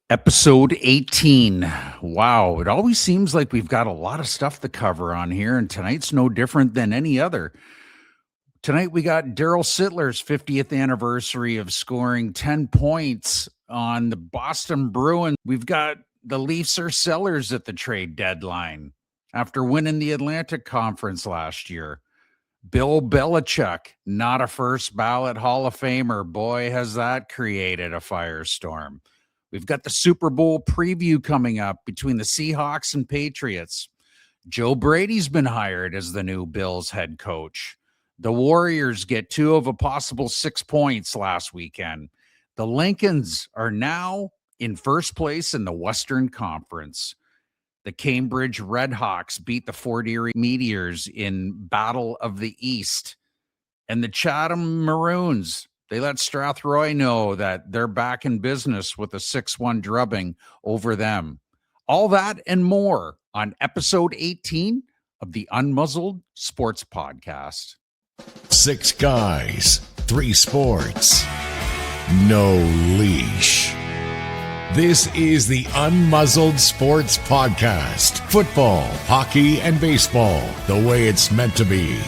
Episode 18. Wow, it always seems like we've got a lot of stuff to cover on here, and tonight's no different than any other. Tonight we got Darryl Sittler's 50th anniversary of scoring 10 points on the Boston Bruins. We've got the Leafs are sellers at the trade deadline after winning the Atlantic Conference last year. Bill Belichick, not a first ballot Hall of Famer. Boy, has that created a firestorm. We've got the Super Bowl preview coming up between the Seahawks and Patriots. Joe Brady's been hired as the new Bills head coach. The Warriors get 2 of a possible 6 points last weekend. The Lincolns are now in first place in the Western Conference. The Cambridge Redhawks beat the Fort Erie Meteors in Battle of the East. And the Chatham Maroons, they let Strathroy know that they're back in business with a 6-1 drubbing over them. All that and more on episode 18 of the Unmuzzled Sports Podcast. 6 guys, 3 sports, no leash. This is the Unmuzzled Sports Podcast. Football, hockey, and baseball the way it's meant to be.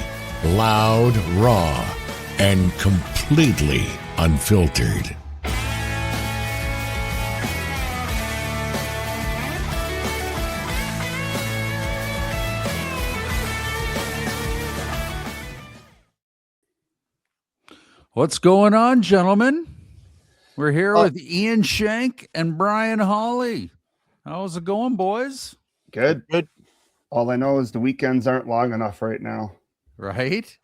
Loud, raw, and completely unfiltered. What's going on, gentlemen? We're here with Ian Shank and Brian Hawley. How's it going, boys? Good. All I know is the weekends aren't long enough right now. Right?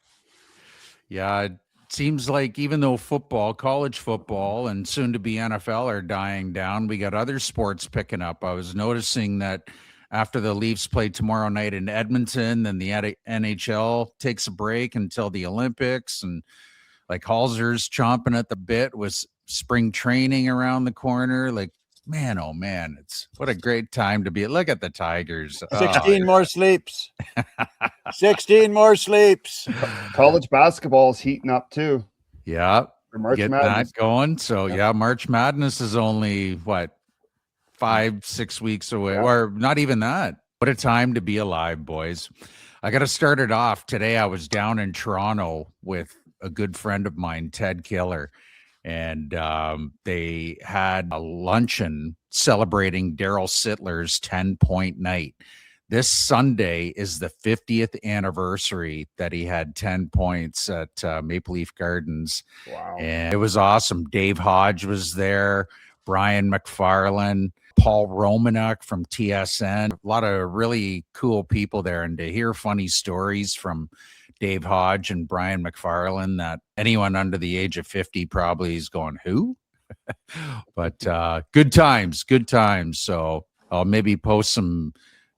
Yeah, it seems like even though football, college football, and soon to be NFL are dying down, we got other sports picking up. I was noticing that after the Leafs play tomorrow night in Edmonton, then the NHL takes a break until the Olympics, and like Halser's chomping at the bit with spring training around the corner. Like, man, oh man, it's what a great time to be. Look at the Tigers. 16 more sleeps. 16 more sleeps. College basketball is heating up too. Yeah. March Get Madness. that going. So yeah, March Madness is only what, 5-6 weeks away, or not even that. What a time to be alive, boys. I got to start it off. Today I was down in Toronto with a good friend of mine, Ted Killer, and they had a luncheon celebrating Darryl Sittler's 10-point night. This Sunday is the 50th anniversary that he had 10 points at Maple Leaf Gardens. Wow. And it was awesome. Dave Hodge was there, Brian McFarlane, Paul Romanek from TSN, a lot of really cool people there. And to hear funny stories from Dave Hodge and Brian McFarlane that anyone under the age of 50 probably is going, who? But good times. So I'll maybe post some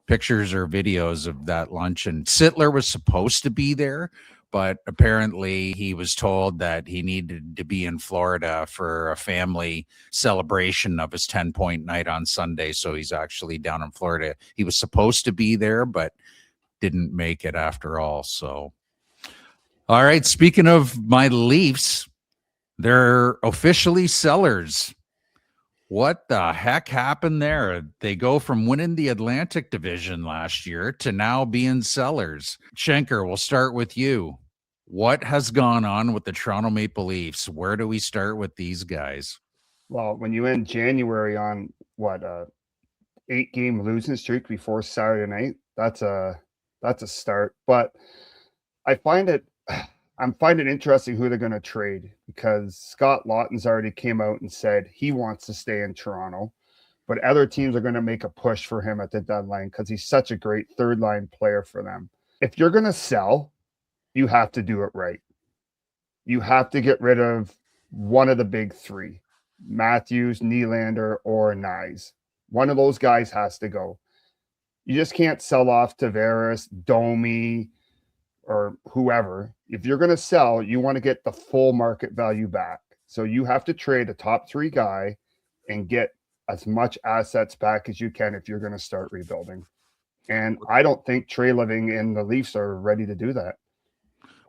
pictures or videos of that luncheon. Sittler was supposed to be there, but apparently he was told that he needed to be in Florida for a family celebration of his 10-point night on Sunday. So he's actually down in Florida. He was supposed to be there, but didn't make it after all. So, all right. Speaking of my Leafs, they're officially sellers. What the heck happened there? They go from winning the Atlantic Division last year to now being sellers. Schenker, we'll start with you. What has gone on with the Toronto Maple Leafs? Where do we start with these guys? Well, when you end January on what, 8-game losing streak before Saturday night, that's a start. But I'm finding it interesting who they're going to trade, because Scott Lawton's already came out and said he wants to stay in Toronto, but other teams are going to make a push for him at the deadline because he's such a great third-line player for them. If you're going to sell, you have to do it right. You have to get rid of one of the big three, Matthews, Nylander, or Nyes. One of those guys has to go. You just can't sell off Tavares, Domi, or whoever. If you're going to sell, you want to get the full market value back. So you have to trade a top 3 guy and get as much assets back as you can if you're going to start rebuilding. And I don't think Trey Living and the Leafs are ready to do that.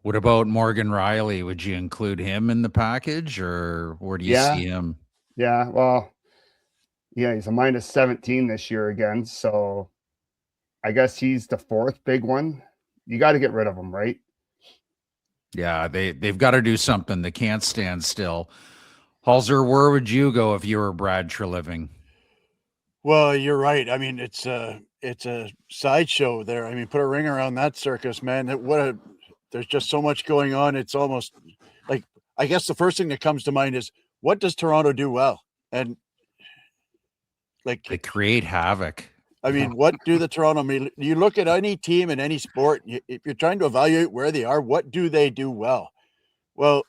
What about Morgan Riley? Would you include him in the package, or where do you see him? Yeah, well, Yeah, he's a -17 this year again. So I guess he's the fourth big one. You got to get rid of him, right? Yeah, they've got to do something. They can't stand still. Halser, where would you go if you were Brad Treliving? Well, you're right. I mean, it's a sideshow there. I mean, put a ring around that circus, man. There's just so much going on. It's almost like, I guess the first thing that comes to mind is, what does Toronto do well? And like, They create havoc. I mean, what do the Toronto? I mean, you look at any team in any sport, if you're trying to evaluate where they are, what do they do well? Well,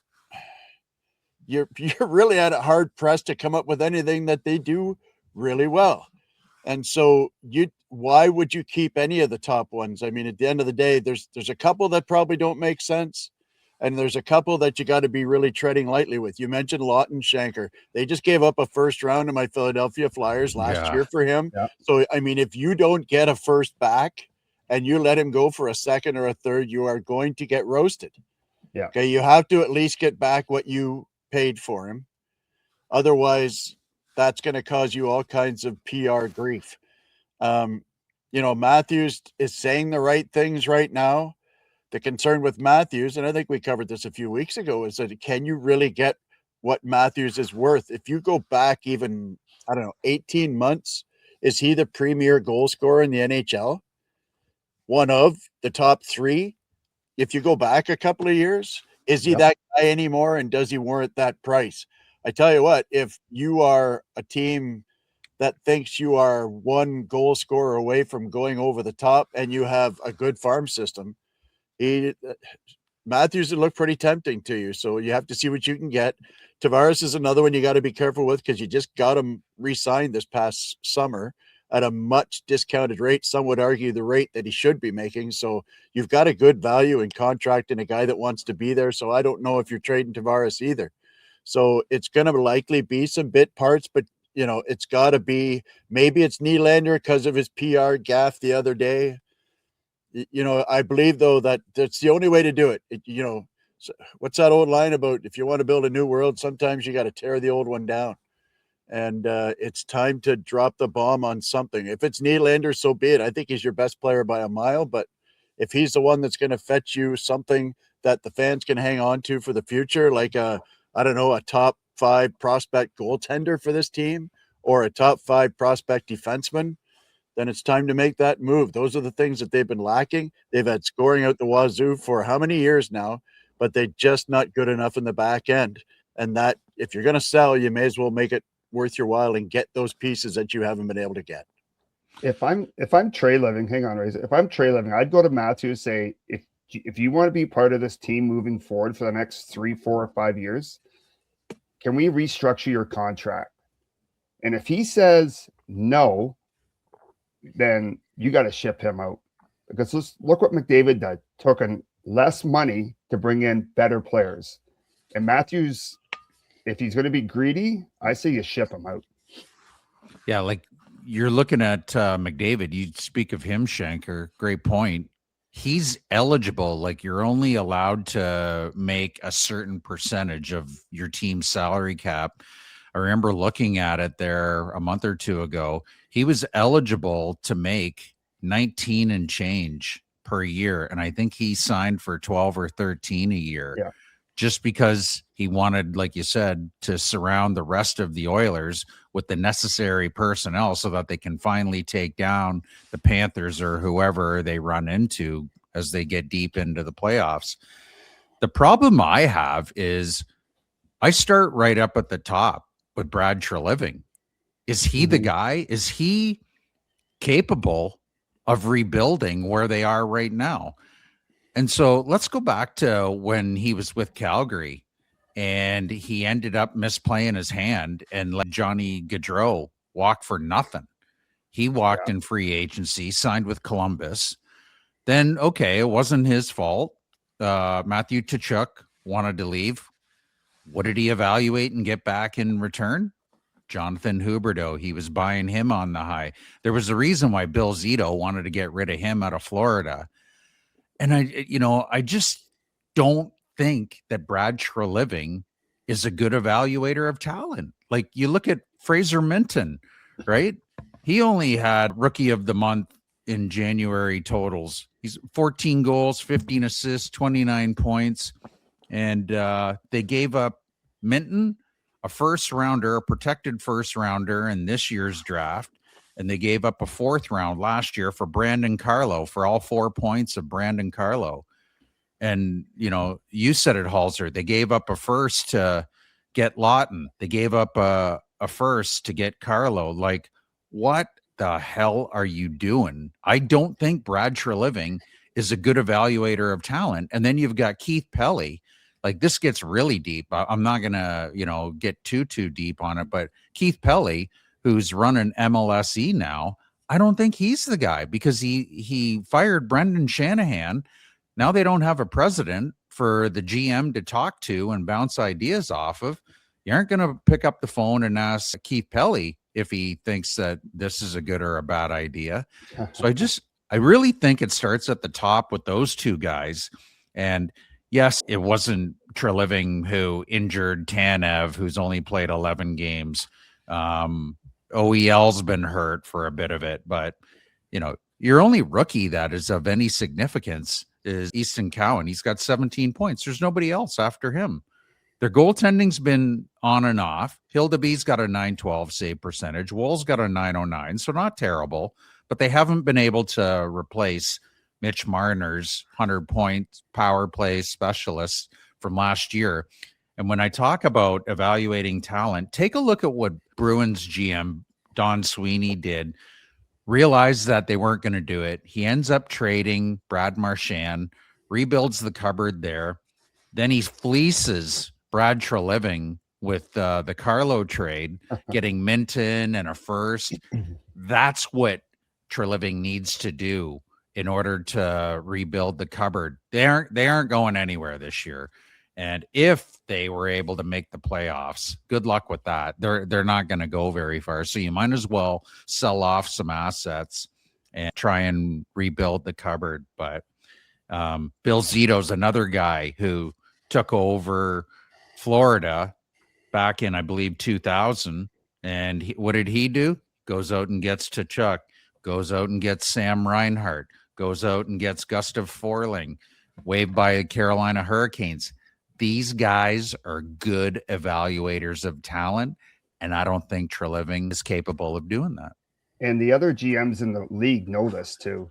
you're really at it hard pressed to come up with anything that they do really well. And so why would you keep any of the top ones? I mean, at the end of the day, there's a couple that probably don't make sense. And there's a couple that you got to be really treading lightly with. You mentioned Lawton Shanker. They just gave up a first round to my Philadelphia Flyers last year for him. Yeah. So, I mean, if you don't get a first back and you let him go for a second or a third, you are going to get roasted. Yeah. Okay. You have to at least get back what you paid for him. Otherwise, that's going to cause you all kinds of PR grief. Matthews is saying the right things right now. The concern with Matthews, and I think we covered this a few weeks ago, is that can you really get what Matthews is worth? If you go back even, 18 months, is he the premier goal scorer in the NHL? One of the top three? If you go back a couple of years, is he that guy anymore? And does he warrant that price? I tell you what, if you are a team that thinks you are one goal scorer away from going over the top and you have a good farm system, Matthews would look pretty tempting to you. So you have to see what you can get. Tavares is another one you got to be careful with because you just got him re-signed this past summer at a much discounted rate. Some would argue the rate that he should be making. So you've got a good value in contracting a guy that wants to be there. So I don't know if you're trading Tavares either. So it's going to likely be some bit parts, but it's got to be, maybe it's Nylander because of his PR gaffe the other day. I believe, though, that that's the only way to do it. What's that old line about? If you want to build a new world, sometimes you got to tear the old one down. And it's time to drop the bomb on something. If it's Nylander, so be it. I think he's your best player by a mile. But if he's the one that's going to fetch you something that the fans can hang on to for the future, like a top 5 prospect goaltender for this team or a top 5 prospect defenseman, then it's time to make that move. Those are the things that they've been lacking. They've had scoring out the wazoo for how many years now, but they're just not good enough in the back end. And that, if you're going to sell, you may as well make it worth your while and get those pieces that you haven't been able to get. If I'm Treliving, hang on, Razor. If I'm Treliving, I'd go to Matthews, say, if you want to be part of this team moving forward for the next 3, 4, or 5 years, can we restructure your contract? And if he says no, then you got to ship him out. Because look what McDavid did. Took in less money to bring in better players. And Matthews, if he's going to be greedy, I say you ship him out. Yeah, like you're looking at McDavid. You speak of him, Shanker. Great point. He's eligible. Like you're only allowed to make a certain percentage of your team's salary cap. I remember looking at it there a month or two ago. He was eligible to make 19 and change per year. And I think he signed for 12 or 13 a year just because he wanted, like you said, to surround the rest of the Oilers with the necessary personnel so that they can finally take down the Panthers or whoever they run into as they get deep into the playoffs. The problem I have is I start right up at the top with Brad Treliving. Is he the guy? Is he capable of rebuilding where they are right now? And so let's go back to when he was with Calgary and he ended up misplaying his hand and let Johnny Gaudreau walk for nothing. He walked in free agency, signed with Columbus. Then, okay, it wasn't his fault. Matthew Tkachuk wanted to leave. What did he evaluate and get back in return? Jonathan Huberdeau. He was buying him on the high. There was a reason why Bill Zito wanted to get rid of him out of Florida. And I just don't think that Brad Treliving is a good evaluator of talent. Like you look at Fraser Minton, right? He only had rookie of the month in January totals. He's 14 goals, 15 assists, 29 points. And they gave up Minton, a first rounder, a protected first rounder in this year's draft. And they gave up a fourth round last year for Brandon Carlo, for all 4 points of Brandon Carlo. And, you know, you said it, Halser. They gave up a first to get Lawton. They gave up a first to get Carlo. Like, what the hell are you doing? I don't think Brad Treliving is a good evaluator of talent. And then you've got Keith Pelly. Like, this gets really deep. I'm not going to, you know, get too deep on it. But Keith Pelly, who's running MLSE now, I don't think he's the guy, because he fired Brendan Shanahan. Now they don't have a president for the GM to talk to and bounce ideas off of. You aren't going to pick up the phone and ask Keith Pelly if he thinks that this is a good or a bad idea. So I really think it starts at the top with those two guys. And yes, it wasn't Treliving who injured Tanev, who's only played 11 games. OEL's been hurt for a bit of it, but you know, your only rookie that is of any significance is Easton Cowan. He's got 17 points. There's nobody else after him. Their goaltending's been on and off. Hildeby's got a .912 save percentage. Wool's got a .909, so not terrible, but they haven't been able to replace Mitch Marner's 100-point power play specialist from last year. And when I talk about evaluating talent, take a look at what Bruins GM Don Sweeney did. Realized that they weren't going to do it. He ends up trading Brad Marchand, rebuilds the cupboard there. Then he fleeces Brad Treliving with the Carlo trade, getting Minton and a first. That's what Treliving needs to do in order to rebuild the cupboard. They aren't going anywhere this year. And if they were able to make the playoffs, good luck with that. They're not going to go very far. So you might as well sell off some assets and try and rebuild the cupboard. But Bill Zito's another guy who took over Florida back in, I believe, 2000. And what did he do? Goes out and gets Tkachuk, goes out and gets Sam Reinhart, goes out and gets Gustav Forling, waived by the Carolina Hurricanes. These guys are good evaluators of talent, and I don't think Treliving is capable of doing that. And the other GMs in the league know this too.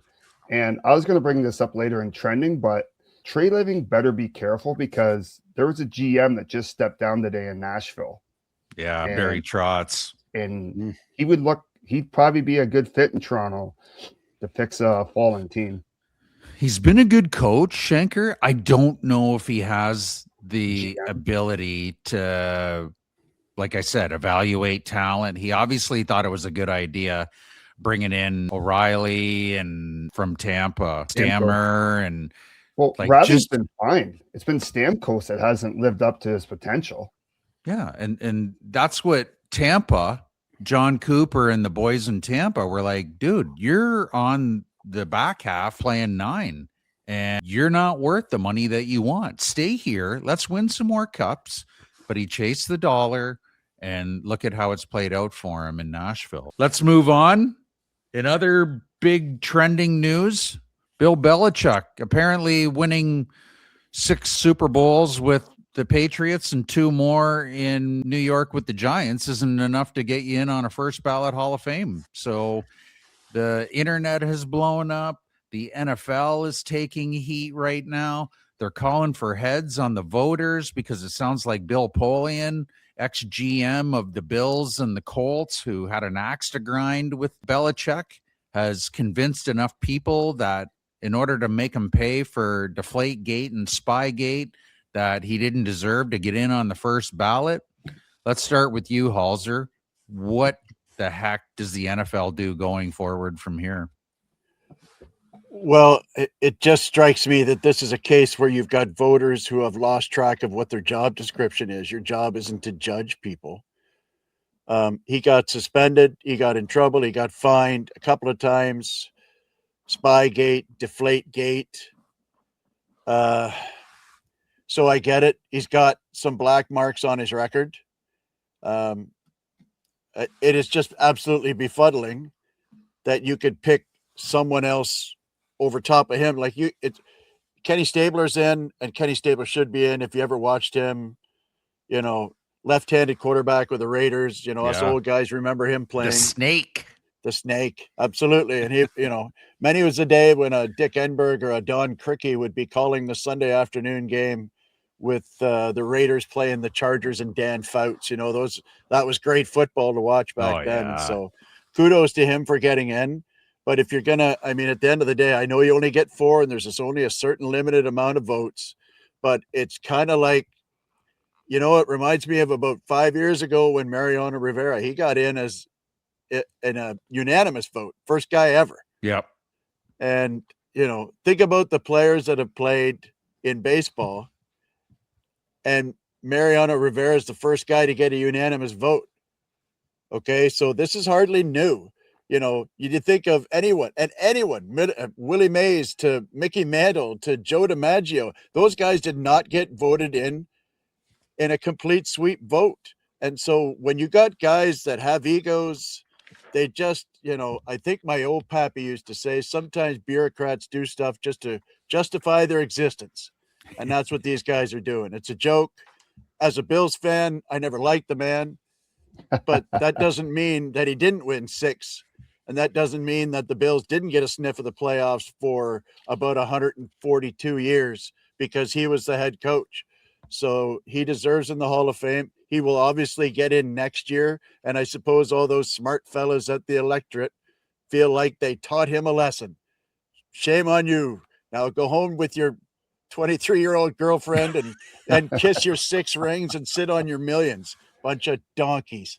And I was going to bring this up later in trending, but Treliving better be careful, because there was a GM that just stepped down today in Nashville. Yeah, Barry Trotz. And he'd probably be a good fit in Toronto to fix a falling team. He's been a good coach, Schenker. I don't know if he has the ability to, like I said, evaluate talent. He obviously thought it was a good idea bringing in O'Reilly and from Tampa, Stammer, and Bradley's been fine. It's been Stamkos that hasn't lived up to his potential. Yeah, and that's what Tampa, John Cooper and the boys in Tampa were like, dude, you're on the back half playing 9. And you're not worth the money that you want. Stay here. Let's win some more cups. But he chased the dollar, and look at how it's played out for him in Nashville. Let's move on. In other big trending news, Bill Belichick apparently winning 6 Super Bowls with the Patriots and 2 more in New York with the Giants isn't enough to get you in on a first ballot Hall of Fame. So the internet has blown up. The NFL is taking heat right now. They're calling for heads on the voters because it sounds like Bill Polian, ex-GM of the Bills and the Colts, who had an axe to grind with Belichick, has convinced enough people that in order to make him pay for Deflategate and Spygate, that he didn't deserve to get in on the first ballot. Let's start with you, Halser. What the heck does the NFL do going forward from here? Well, it just strikes me that this is a case where you've got voters who have lost track of what their job description is. Your job isn't to judge people. He got suspended. He got in trouble. He got fined a couple of times. Spygate, Deflategate. So I get it. He's got some black marks on his record. it is just absolutely befuddling that you could pick someone else over top of him. Like Kenny Stabler's in, and Kenny Stabler should be in. If you ever watched him, left-handed quarterback with the Raiders, us old guys remember him playing. The snake. Absolutely. And he, many was the day when a Dick Enberg or a Don Crickey would be calling the Sunday afternoon game with the Raiders playing the Chargers and Dan Fouts. That was great football to watch back then. Yeah. So kudos to him for getting in. But if you're at the end of the day, I know you only get 4 and there's only a certain limited amount of votes, but it's kind of like, it reminds me of about 5 years ago when Mariano Rivera, he got in in a unanimous vote, first guy ever. Yep. And, think about the players that have played in baseball, and Mariano Rivera is the first guy to get a unanimous vote. Okay. So this is hardly new. You think of anyone, Willie Mays to Mickey Mantle to Joe DiMaggio, those guys did not get voted in a complete sweep vote. And so when you got guys that have egos, they just, I think my old pappy used to say, sometimes bureaucrats do stuff just to justify their existence. And that's what these guys are doing. It's a joke. As a Bills fan, I never liked the man, but that doesn't mean that he didn't win 6. And that doesn't mean that the Bills didn't get a sniff of the playoffs for about 142 years because he was the head coach. So he deserves in the Hall of Fame. He will obviously get in next year. And I suppose all those smart fellas at the electorate feel like they taught him a lesson. Shame on you. Now go home with your 23-year-old girlfriend and kiss your 6 rings and sit on your millions. Bunch of donkeys.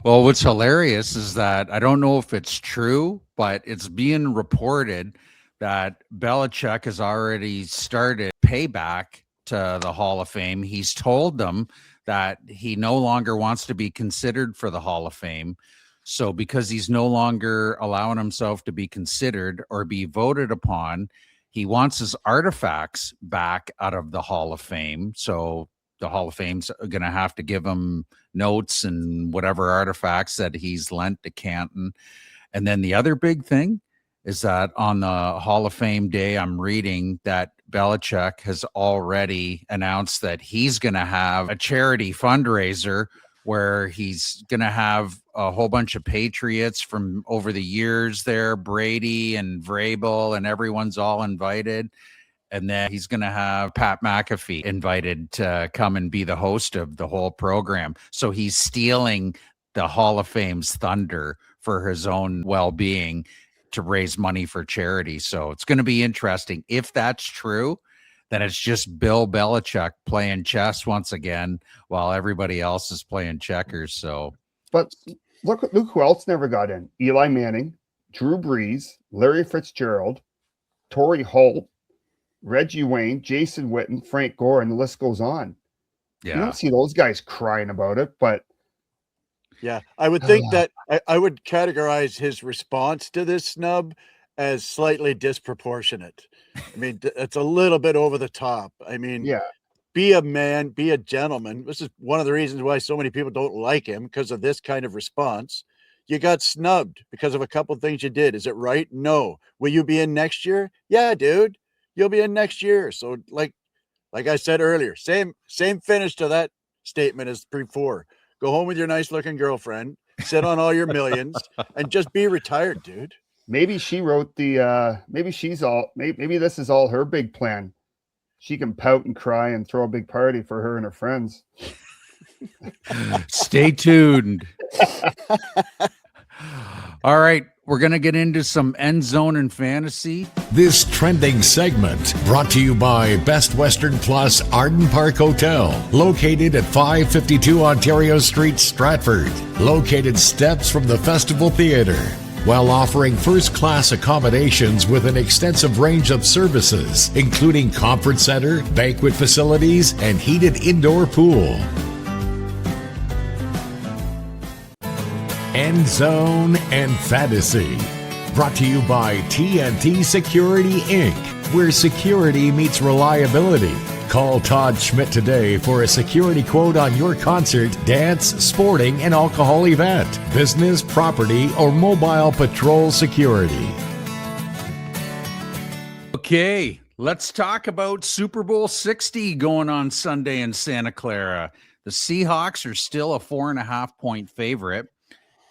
Well, what's hilarious is that I don't know if it's true, but it's being reported that Belichick has already started payback to the Hall of Fame. He's told them that he no longer wants to be considered for the Hall of Fame. So because he's no longer allowing himself to be considered or be voted upon, he wants his artifacts back out of the Hall of Fame. So the Hall of Fame's going to have to give him notes and whatever artifacts that he's lent to Canton. And then the other big thing is that on the Hall of Fame day, I'm reading that Belichick has already announced that he's going to have a charity fundraiser where he's going to have a whole bunch of Patriots from over the years there, Brady and Vrabel, and everyone's all invited. And then he's going to have Pat McAfee invited to come and be the host of the whole program. So he's stealing the Hall of Fame's thunder for his own well-being to raise money for charity. So it's going to be interesting. If that's true, then it's just Bill Belichick playing chess once again while everybody else is playing checkers. So, but look who else never got in: Eli Manning, Drew Brees, Larry Fitzgerald, Torrey Holt, Reggie Wayne, Jason Witten, Frank Gore, and the list goes on. yeah, You don't see those guys crying about it, but yeah, I would think that I would categorize his response to this snub as slightly disproportionate. I mean, it's a little bit over the top. I mean, yeah, be a man, be a gentleman. This is one of the reasons why so many people don't like him, because of this kind of response. You got snubbed because of a couple of things you did. Is it right? No. Will you be in next year? Yeah, dude, you'll be in next year. So like I said earlier, same finish to that statement as before. Go home with your nice looking girlfriend, sit on all your millions, and just be retired, dude. maybe she wrote the. Maybe this is all her big plan. She can pout and cry and throw a big party for her and her friends. stay tuned. All right, we're going to get into some end zone and fantasy. This trending segment brought to you by Best Western Plus Arden Park Hotel, located at 552 Ontario Street, Stratford, located steps from the Festival Theatre, while offering first-class accommodations with an extensive range of services, including conference center, banquet facilities, and heated indoor pool. End Zone and Fantasy, brought to you by TNT Security Inc., where security meets reliability. Call Todd Schmidt today for a security quote on your concert, dance, sporting, and alcohol event, business, property, or mobile patrol security. Okay, let's talk about Super Bowl 60 going on Sunday in Santa Clara. The Seahawks are still a 4.5-point favorite.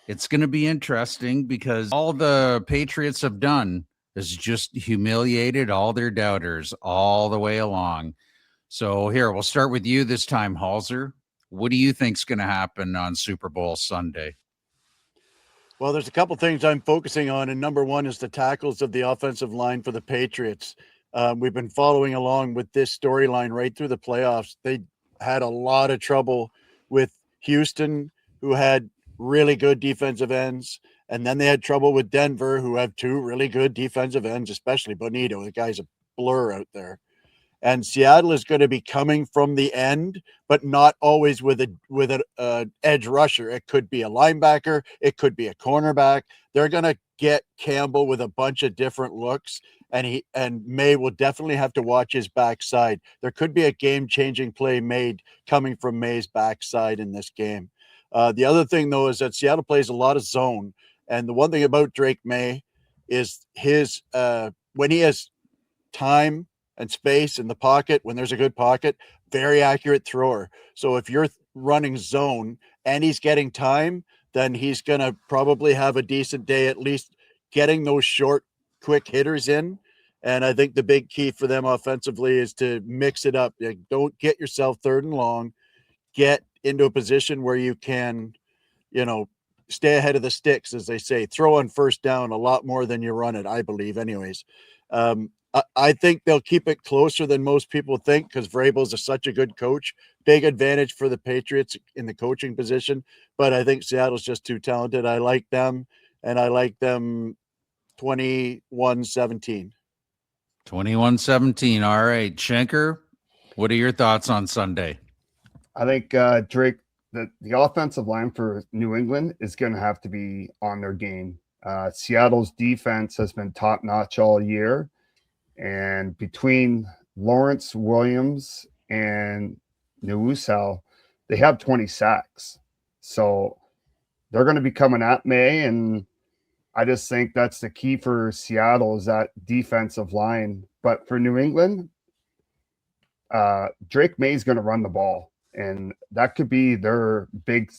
It's going to be interesting because all the Patriots have done is just humiliated all their doubters all the way along. So here, we'll start with you this time, Halser. What do you think's going to happen on Super Bowl Sunday? Well, there's a couple things I'm focusing on, and number one is the tackles of the offensive line for the Patriots. We've been following along with this storyline right through the playoffs. They had a lot of trouble with Houston, who had really good defensive ends, and then they had trouble with Denver, who have two really good defensive ends, especially Bonito. The guy's a blur out there. And Seattle is going to be coming from the end, but not always with an edge rusher. It could be a linebacker. It could be a cornerback. They're going to get Campbell with a bunch of different looks, and May will definitely have to watch his backside. There could be a game-changing play made coming from May's backside in this game. The other thing, though, is that Seattle plays a lot of zone, and the one thing about Drake May is his when he has time and space in the pocket, when there's a good pocket, very accurate thrower. So if you're running zone and he's getting time, then he's going to probably have a decent day, at least getting those short, quick hitters in. And I think the big key for them offensively is to mix it up. Don't get yourself third and long. Get into a position where you can, stay ahead of the sticks, as they say. Throw on first down a lot more than you run it, I believe, anyways. I think they'll keep it closer than most people think because Vrabel's such a good coach. Big advantage for the Patriots in the coaching position, but I think Seattle's just too talented. I like them, and I like them 21-17. 21-17. All right, Schenker, what are your thoughts on Sunday? I think Drake, the offensive line for New England is going to have to be on their game. Seattle's defense has been top-notch all year. And between Lawrence Williams and Newusel, they have 20 sacks. So they're going to be coming at May. And I just think that's the key for Seattle is that defensive line. But for New England, Drake May is going to run the ball. And that could be their big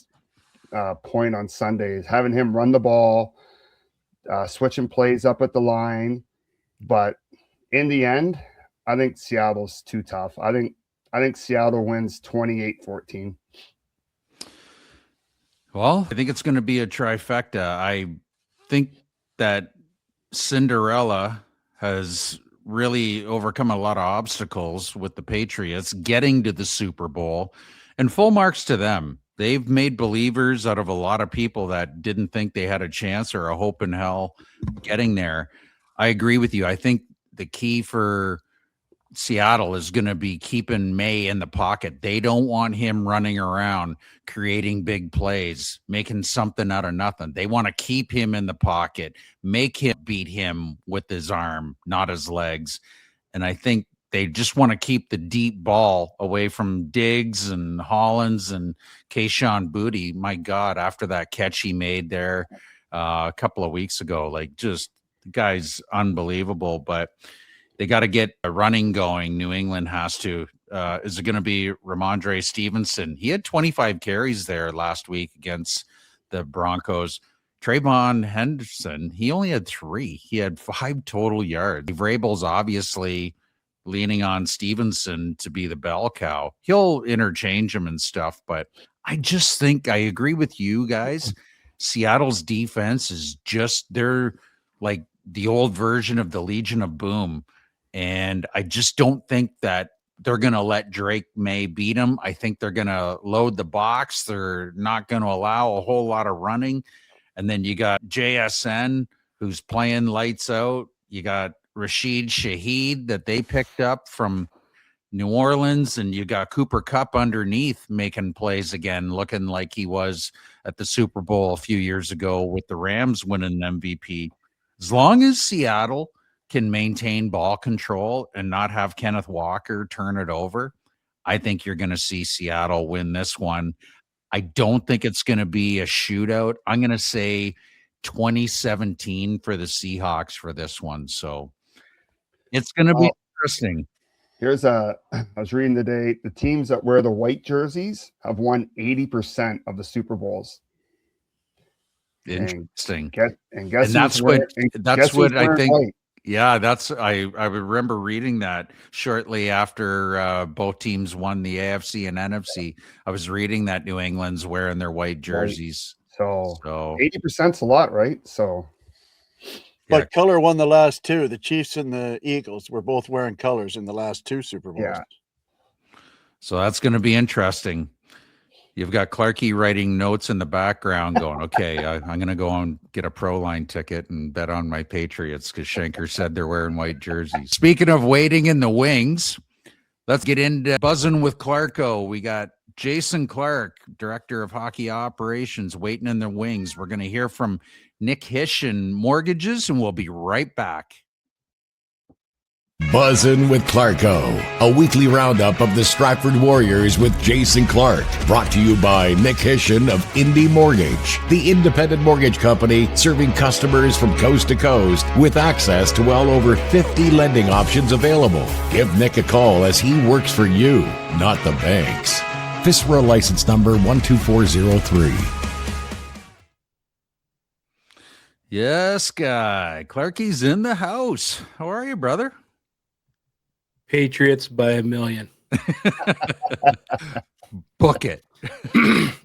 point on Sunday is having him run the ball, switching plays up at the line. But in the end, I think Seattle's too tough. I think Seattle wins 28-14. Well, I think it's going to be a trifecta. I think that Cinderella has really overcome a lot of obstacles with the Patriots getting to the Super Bowl, and full marks to them. They've made believers out of a lot of people that didn't think they had a chance or a hope in hell getting there. I agree with you. I think the key for Seattle is going to be keeping May in the pocket. They don't want him running around, creating big plays, making something out of nothing. They want to keep him in the pocket, make him beat him with his arm, not his legs. And I think they just want to keep the deep ball away from Diggs and Hollins and Kayshon Boutte. My God, after that catch he made there a couple of weeks ago, the guy's unbelievable, but they got to get a running going. New England has to. Is it going to be Ramondre Stevenson? He had 25 carries there last week against the Broncos. Trayvon Henderson, he only had 3. He had 5 total yards. Vrabel's obviously leaning on Stevenson to be the bell cow. He'll interchange him and stuff, but I just think I agree with you guys. Seattle's defense is they're like the old version of the Legion of Boom. And I just don't think that they're going to let Drake May beat him. I think they're going to load the box. They're not going to allow a whole lot of running. And then you got JSN, who's playing lights out. You got Rashid Shaheed that they picked up from New Orleans. And you got Cooper Kupp underneath making plays again, looking like he was at the Super Bowl a few years ago with the Rams winning MVP. As long as Seattle can maintain ball control and not have Kenneth Walker turn it over, I think you're going to see Seattle win this one. I don't think it's going to be a shootout. I'm going to say 2017 for the Seahawks for this one. So it's going to be interesting. I was reading today, the teams that wear the white jerseys have won 80% of the Super Bowls. Interesting. And guess that's who's what I think. White? Yeah, I remember reading that shortly after both teams won the AFC and NFC. I was reading that New England's wearing their white jerseys. So 80%'s a lot, right? So, but color won the last two. The Chiefs and the Eagles were both wearing colors in the last two Super Bowls. Yeah. So that's going to be interesting. You've got Clarkey writing notes in the background going, okay, I'm going to go and get a Pro Line ticket and bet on my Patriots because Schenker said they're wearing white jerseys. Speaking of waiting in the wings, let's get into buzzing with Clarko. We got Jason Clark, Director of Hockey Operations, waiting in the wings. We're going to hear from Nick Hish and Mortgages, and we'll be right back. Buzzin' with Clarko, a weekly roundup of the Stratford Warriors with Jason Clark, brought to you by Nick Hishin of Indy Mortgage, the independent mortgage company serving customers from coast to coast with access to well over 50 lending options available. Give Nick a call as he works for you, not the banks. FISRA license number 12403. Yes, guy. Clarkey's in the house. How are you, brother? Patriots by a million. Book it.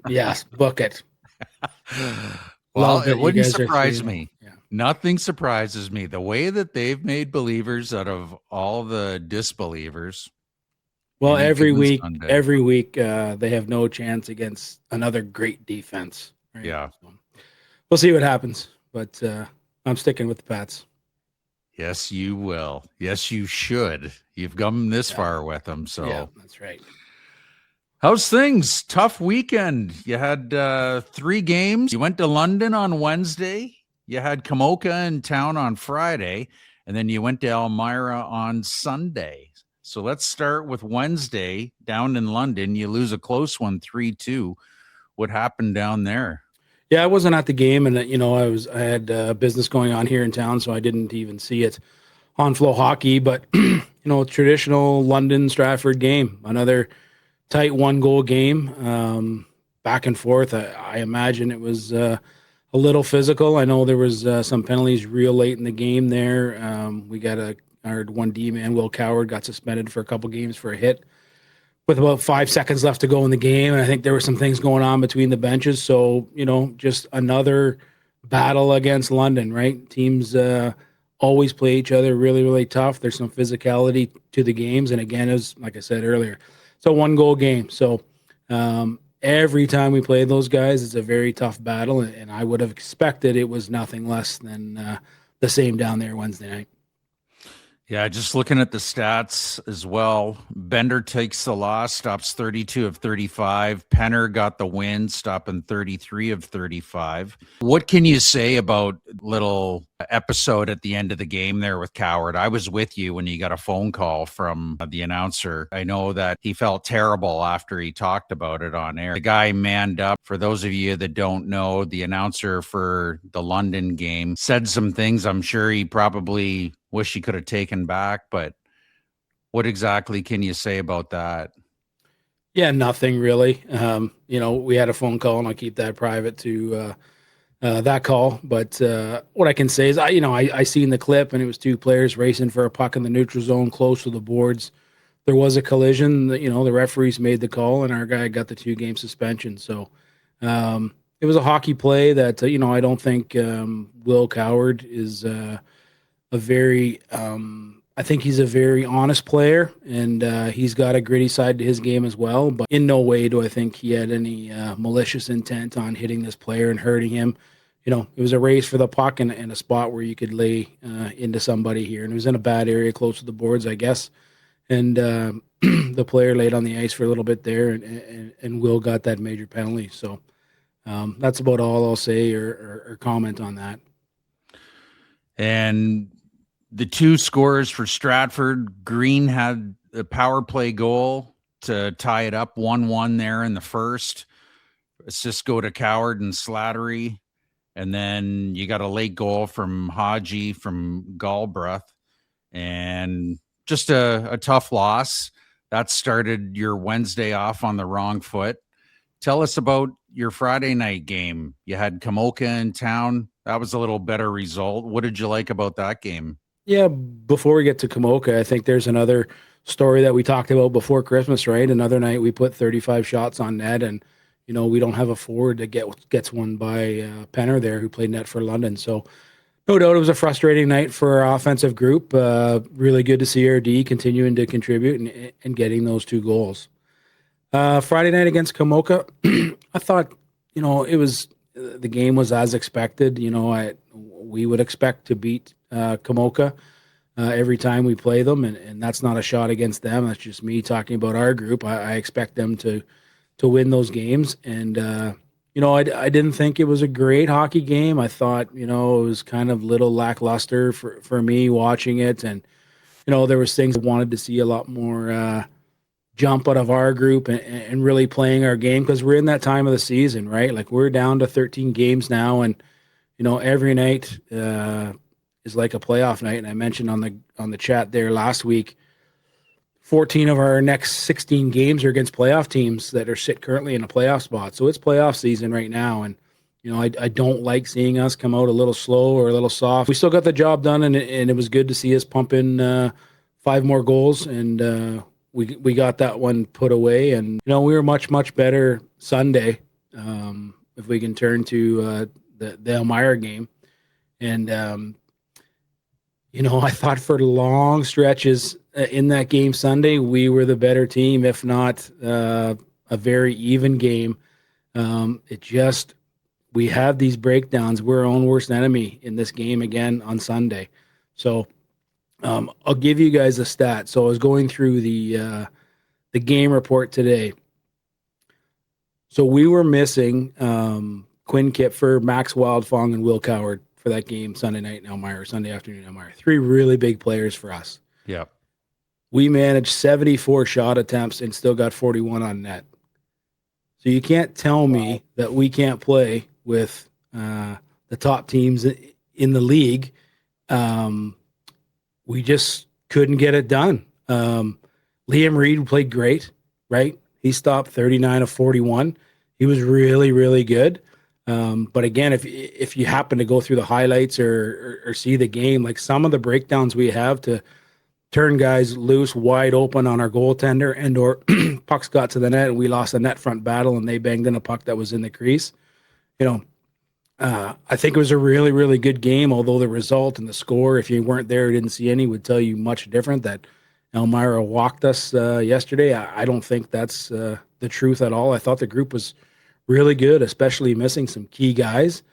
Yes, book it. Well, it wouldn't surprise me. Yeah. Nothing surprises me. The way that they've made believers out of all the disbelievers. Well, every week, they have no chance against another great defense. Right? Yeah. So we'll see what happens, but I'm sticking with the Pats. Yes, you will. Yes, you should. You've come this far with them. So yeah, that's right. How's things? Tough weekend. You had 3 games. You went to London on Wednesday. You had Kamoka in town on Friday. And then you went to Elmira on Sunday. So let's start with Wednesday down in London. You lose a close one, 3-2. What happened down there? Yeah, I wasn't at the game, and I had business going on here in town, so I didn't even see it on Flow Hockey. But traditional London Stratford game, another tight 1-goal game, back and forth. I imagine it was a little physical. I know there was some penalties real late in the game there. We got our 1D man, Will Coward, got suspended for a couple games for a hit with about 5 seconds left to go in the game. And I think there were some things going on between the benches. So, just another battle against London, right? Teams always play each other really, really tough. There's some physicality to the games. And again, as like I said earlier, it's a 1-goal game. So every time we play those guys, it's a very tough battle. And I would have expected it was nothing less than the same down there Wednesday night. Yeah, just looking at the stats as well. Bender takes the loss, stops 32 of 35. Penner got the win, stopping 33 of 35. What can you say about little episode at the end of the game there with Coward? I was with you when you got a phone call from the announcer. I know that he felt terrible after he talked about it on air. The guy manned up. For those of you that don't know, the announcer for the London game said some things I'm sure he probably wish he could have taken back, but what exactly can you say about that? Yeah, nothing really. We had a phone call, and I'll keep that private to that call. But what I can say is, I seen the clip, and it was 2 players racing for a puck in the neutral zone close to the boards. There was a collision. The referees made the call, and our guy got the 2-game suspension. So it was a hockey play that, I don't think Will Coward is I think he's a very honest player, and he's got a gritty side to his game as well. But in no way do I think he had any malicious intent on hitting this player and hurting him. It was a race for the puck and a spot where you could lay into somebody here. And it was in a bad area close to the boards, I guess. And the player laid on the ice for a little bit there, and Will got that major penalty. So that's about all I'll say or comment on that. And the two scores for Stratford. Green had a power play goal to tie it up 1-1 there in the first. Assists go to Coward and Slattery. And then you got a late goal from Haji from Galbraith. And just a tough loss. That started your Wednesday off on the wrong foot. Tell us about your Friday night game. You had Kamoka in town. That was a little better result. What did you like about that game? Yeah, before we get to Kamoka, I think there's another story that we talked about before Christmas, right? Another night we put 35 shots on net, and we don't have a forward that gets one by Penner there, who played net for London. So no doubt it was a frustrating night for our offensive group. Really good to see our D continuing to contribute and getting those 2 goals. Friday night against Kamoka, I thought, it was the game was as expected. We would expect to beat Kamoka every time we play them, and that's not a shot against them. That's just me talking about our group. I expect them to win those games, and I didn't think it was a great hockey game. I thought it was kind of little lackluster for me watching it, and there was things I wanted to see a lot more jump out of our group and really playing our game, because we're in that time of the season, right? Like, we're down to 13 games now, and every night is like a playoff night. And I mentioned on the chat there last week, 14 of our next 16 games are against playoff teams that are sit currently in a playoff spot. So it's playoff season right now, and I don't like seeing us come out a little slow or a little soft. We still got the job done, and it was good to see us pump in 5 more goals, and we got that one put away. And we were much better Sunday, if we can turn to the Elmira game. And I thought for long stretches in that game Sunday, we were the better team, if not a very even game. We have these breakdowns. We're our own worst enemy in this game again on Sunday. So I'll give you guys a stat. So I was going through the game report today. So we were missing Quinn Kipfer, Max Wildfong, and Will Coward for that game Sunday night in Elmira, Sunday afternoon in Elmira. 3 really big players for us. Yeah. We managed 74 shot attempts and still got 41 on net. So you can't tell me that we can't play with the top teams in the league. We just couldn't get it done. Liam Reed played great, right? He stopped 39 of 41. He was really, really good. But again, if you happen to go through the highlights or see the game, like some of the breakdowns we have to turn guys loose wide open on our goaltender, and or pucks got to the net and we lost a net front battle and they banged in a puck that was in the crease. I think it was a really, really good game, although the result and the score, if you weren't there, didn't see any, would tell you much different, that Elmira walked us yesterday. I don't think that's the truth at all. I thought the group was really good, especially missing some key guys.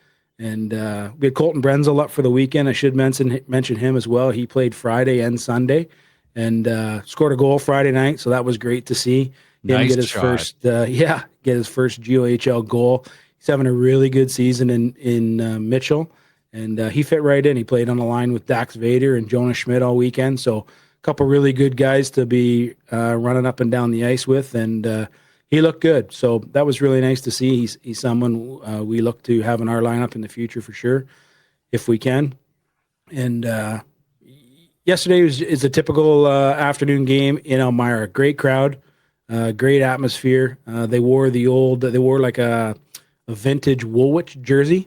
And we had Colton Brenzel up for the weekend. I should mention him as well. He played Friday and Sunday and scored a goal Friday night, so that was great to see him get his first GOHL goal. He's having a really good season in Mitchell, and he fit right in. He played on the line with Dax Vader and Jonas Schmidt all weekend, so a couple really good guys to be running up and down the ice with, and he looked good. So that was really nice to see. He's someone we look to have in our lineup in the future for sure, if we can. And yesterday is a typical afternoon game in Elmira. Great crowd, great atmosphere. They wore like a vintage Woolwich jersey.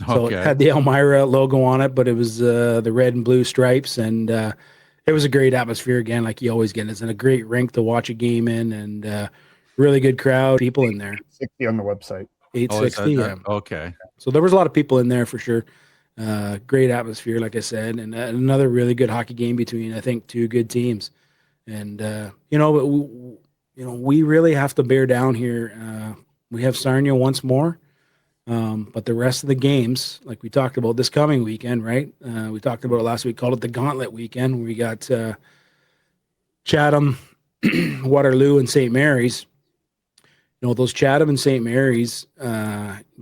So it had the Elmira logo on it, but it was the red and blue stripes, and it was a great atmosphere again, like you always get. It's in a great rink to watch a game in, and really good crowd, people in there. 60 on the website. 860, yeah. Okay. So there was a lot of people in there for sure. Great atmosphere, like I said, and another really good hockey game between, I think, 2 good teams. And we really have to bear down here. We have Sarnia once more, but the rest of the games, like we talked about this coming weekend, right? We talked about it last week, called it the Gauntlet Weekend. We got Chatham, Waterloo, and St. Mary's. Those Chatham and St. Mary's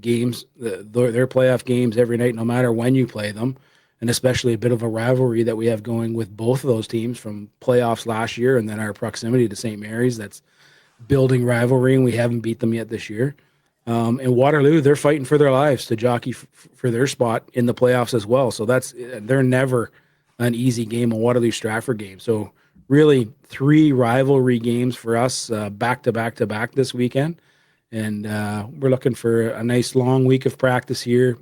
games, they're playoff games every night, no matter when you play them. and especially a bit of a rivalry that we have going with both of those teams from playoffs last year, and then our proximity to St. Mary's. That's building rivalry, and we haven't beat them yet this year. And Waterloo, they're fighting for their lives to jockey for their spot in the playoffs as well. So they're never an easy game, a Waterloo Stratford game. So really 3 rivalry games for us back to back to back this weekend. And we're looking for a nice long week of practice here,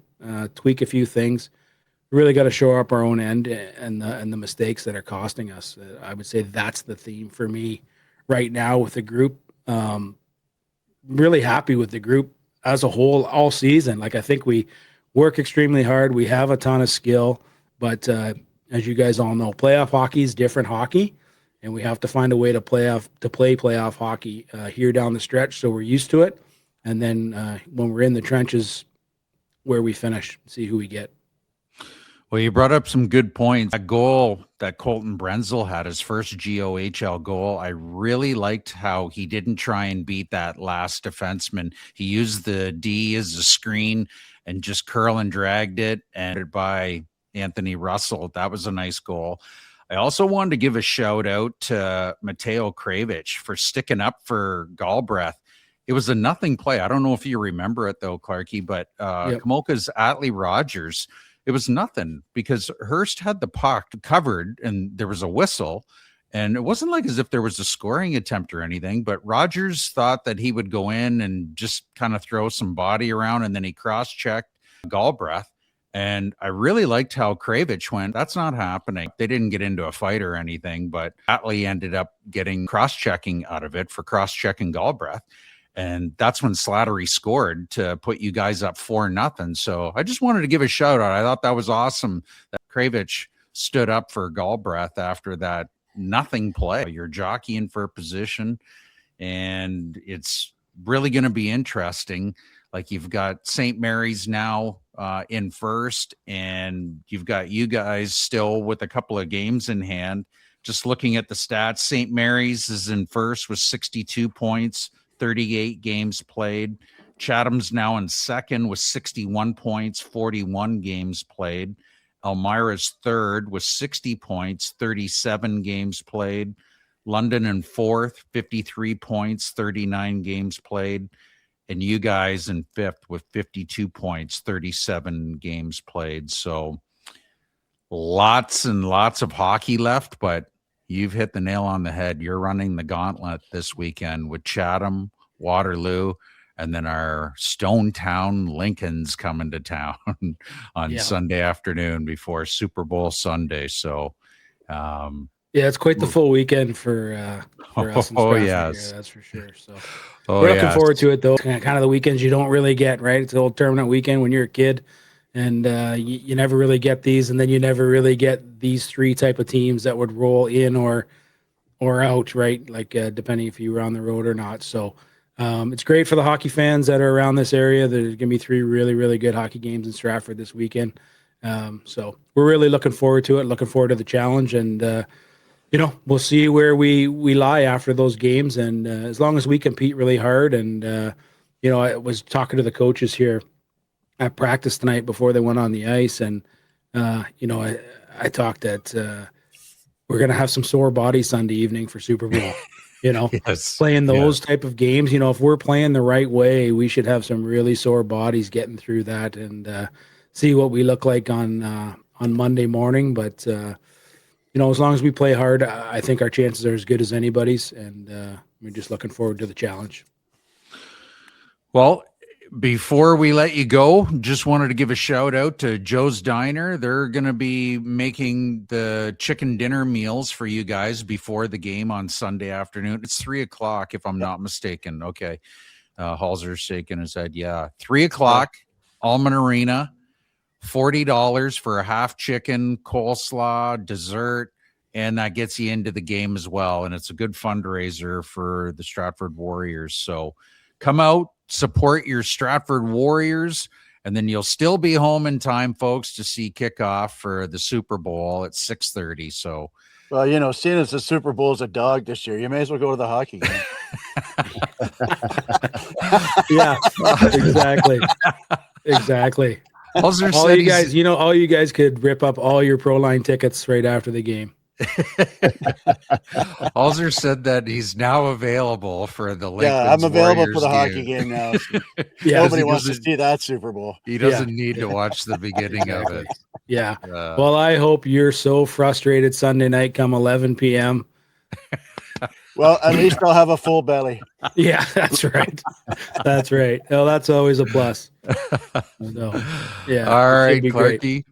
tweak a few things. Really got to show up our own end and the mistakes that are costing us. I would say that's the theme for me right now with the group. Really happy with the group as a whole all season. Like, I think we work extremely hard. We have a ton of skill, but as you guys all know, playoff hockey is different hockey, and we have to find a way to play playoff hockey here down the stretch. So we're used to it. And then when we're in the trenches, where we finish, see who we get. Well, you brought up some good points. That goal that Colton Brenzel had, his first GOHL goal, I really liked how he didn't try and beat that last defenseman. He used the D as a screen and just curl and dragged it, and by Anthony Russell. That was a nice goal. I also wanted to give a shout out to Mateo Kravich for sticking up for Galbraith. It was a nothing play. I don't know if you remember it though, Clarkie, but Kamoka's Atlee Rogers, it was nothing because Hurst had the puck covered and there was a whistle, and it wasn't like as if there was a scoring attempt or anything, but Rogers thought that he would go in and just kind of throw some body around, and then he cross-checked Galbraith. And I really liked how Kravich went. That's not happening. They didn't get into a fight or anything, but Atlee ended up getting cross-checking out of it for cross-checking Galbraith. And that's when Slattery scored to put you guys up 4-0. So I just wanted to give a shout out. I thought that was awesome that Kravich stood up for Galbraith after that nothing play. You're jockeying for position, and it's really going to be interesting. Like, you've got St. Mary's now in first, and you've got you guys still with a couple of games in hand. Just looking at the stats, St. Mary's is in first with 62 points. 38 games played. Chatham's now in second with 61 points, 41 games played. Elmira's third with 60 points, 37 games played. London in fourth, 53 points, 39 games played. And you guys in fifth with 52 points, 37 games played. So lots and lots of hockey left, but you've hit the nail on the head. You're running the gauntlet this weekend with Chatham, Waterloo, and then our Stone Town Lincolns coming to town on Sunday afternoon before Super Bowl Sunday. So, it's quite the full weekend for us. Yes, that's for sure. So we're looking forward to it, though. Kind of the weekends you don't really get, right? It's the old tournament weekend when you're a kid. And you never really get these, and then you never really get these 3 type of teams that would roll in or out, right? Like depending if you were on the road or not. So it's great for the hockey fans that are around this area. There's going to be 3 really, really good hockey games in Stratford this weekend. So we're really looking forward to it, looking forward to the challenge. And, we'll see where we lie after those games. And as long as we compete really hard. And, I was talking to the coaches here at practice tonight before they went on the ice, and I talked that we're gonna have some sore bodies Sunday evening for Super Bowl. Playing those type of games. If we're playing the right way, we should have some really sore bodies getting through that, and see what we look like on Monday morning. But as long as we play hard, I think our chances are as good as anybody's, and we're just looking forward to the challenge. Well, before we let you go, just wanted to give a shout out to Joe's Diner. They're going to be making the chicken dinner meals for you guys before the game on Sunday afternoon. It's 3:00, if I'm not mistaken. Okay. Halser's shaking his head. Yeah. 3:00, Almond Arena, $40 for a half chicken, coleslaw, dessert, and that gets you into the game as well. And it's a good fundraiser for the Stratford Warriors. So come out, support your Stratford Warriors, and then you'll still be home in time, folks, to see kickoff for the Super Bowl at 6:30. So, well, seeing as the Super Bowl is a dog this year, you may as well go to the hockey game. Yeah, exactly. Holzer All said you guys, all you guys could rip up all your Pro Line tickets right after the game. Holzer said that he's now available for the Yeah, I'm Lakeland's available for Warriors the hockey game. game now. So Yeah, nobody He wants to doesn't- see that Super Bowl. He doesn't Yeah, need to watch the beginning of exactly. it. Yeah. Uh, Well, I hope you're so frustrated Sunday night come 11 p.m. Well, at least I'll have a full belly. Yeah, that's right. That's right. Well, that's always a plus. So, yeah. All it should right, be great. Clarky.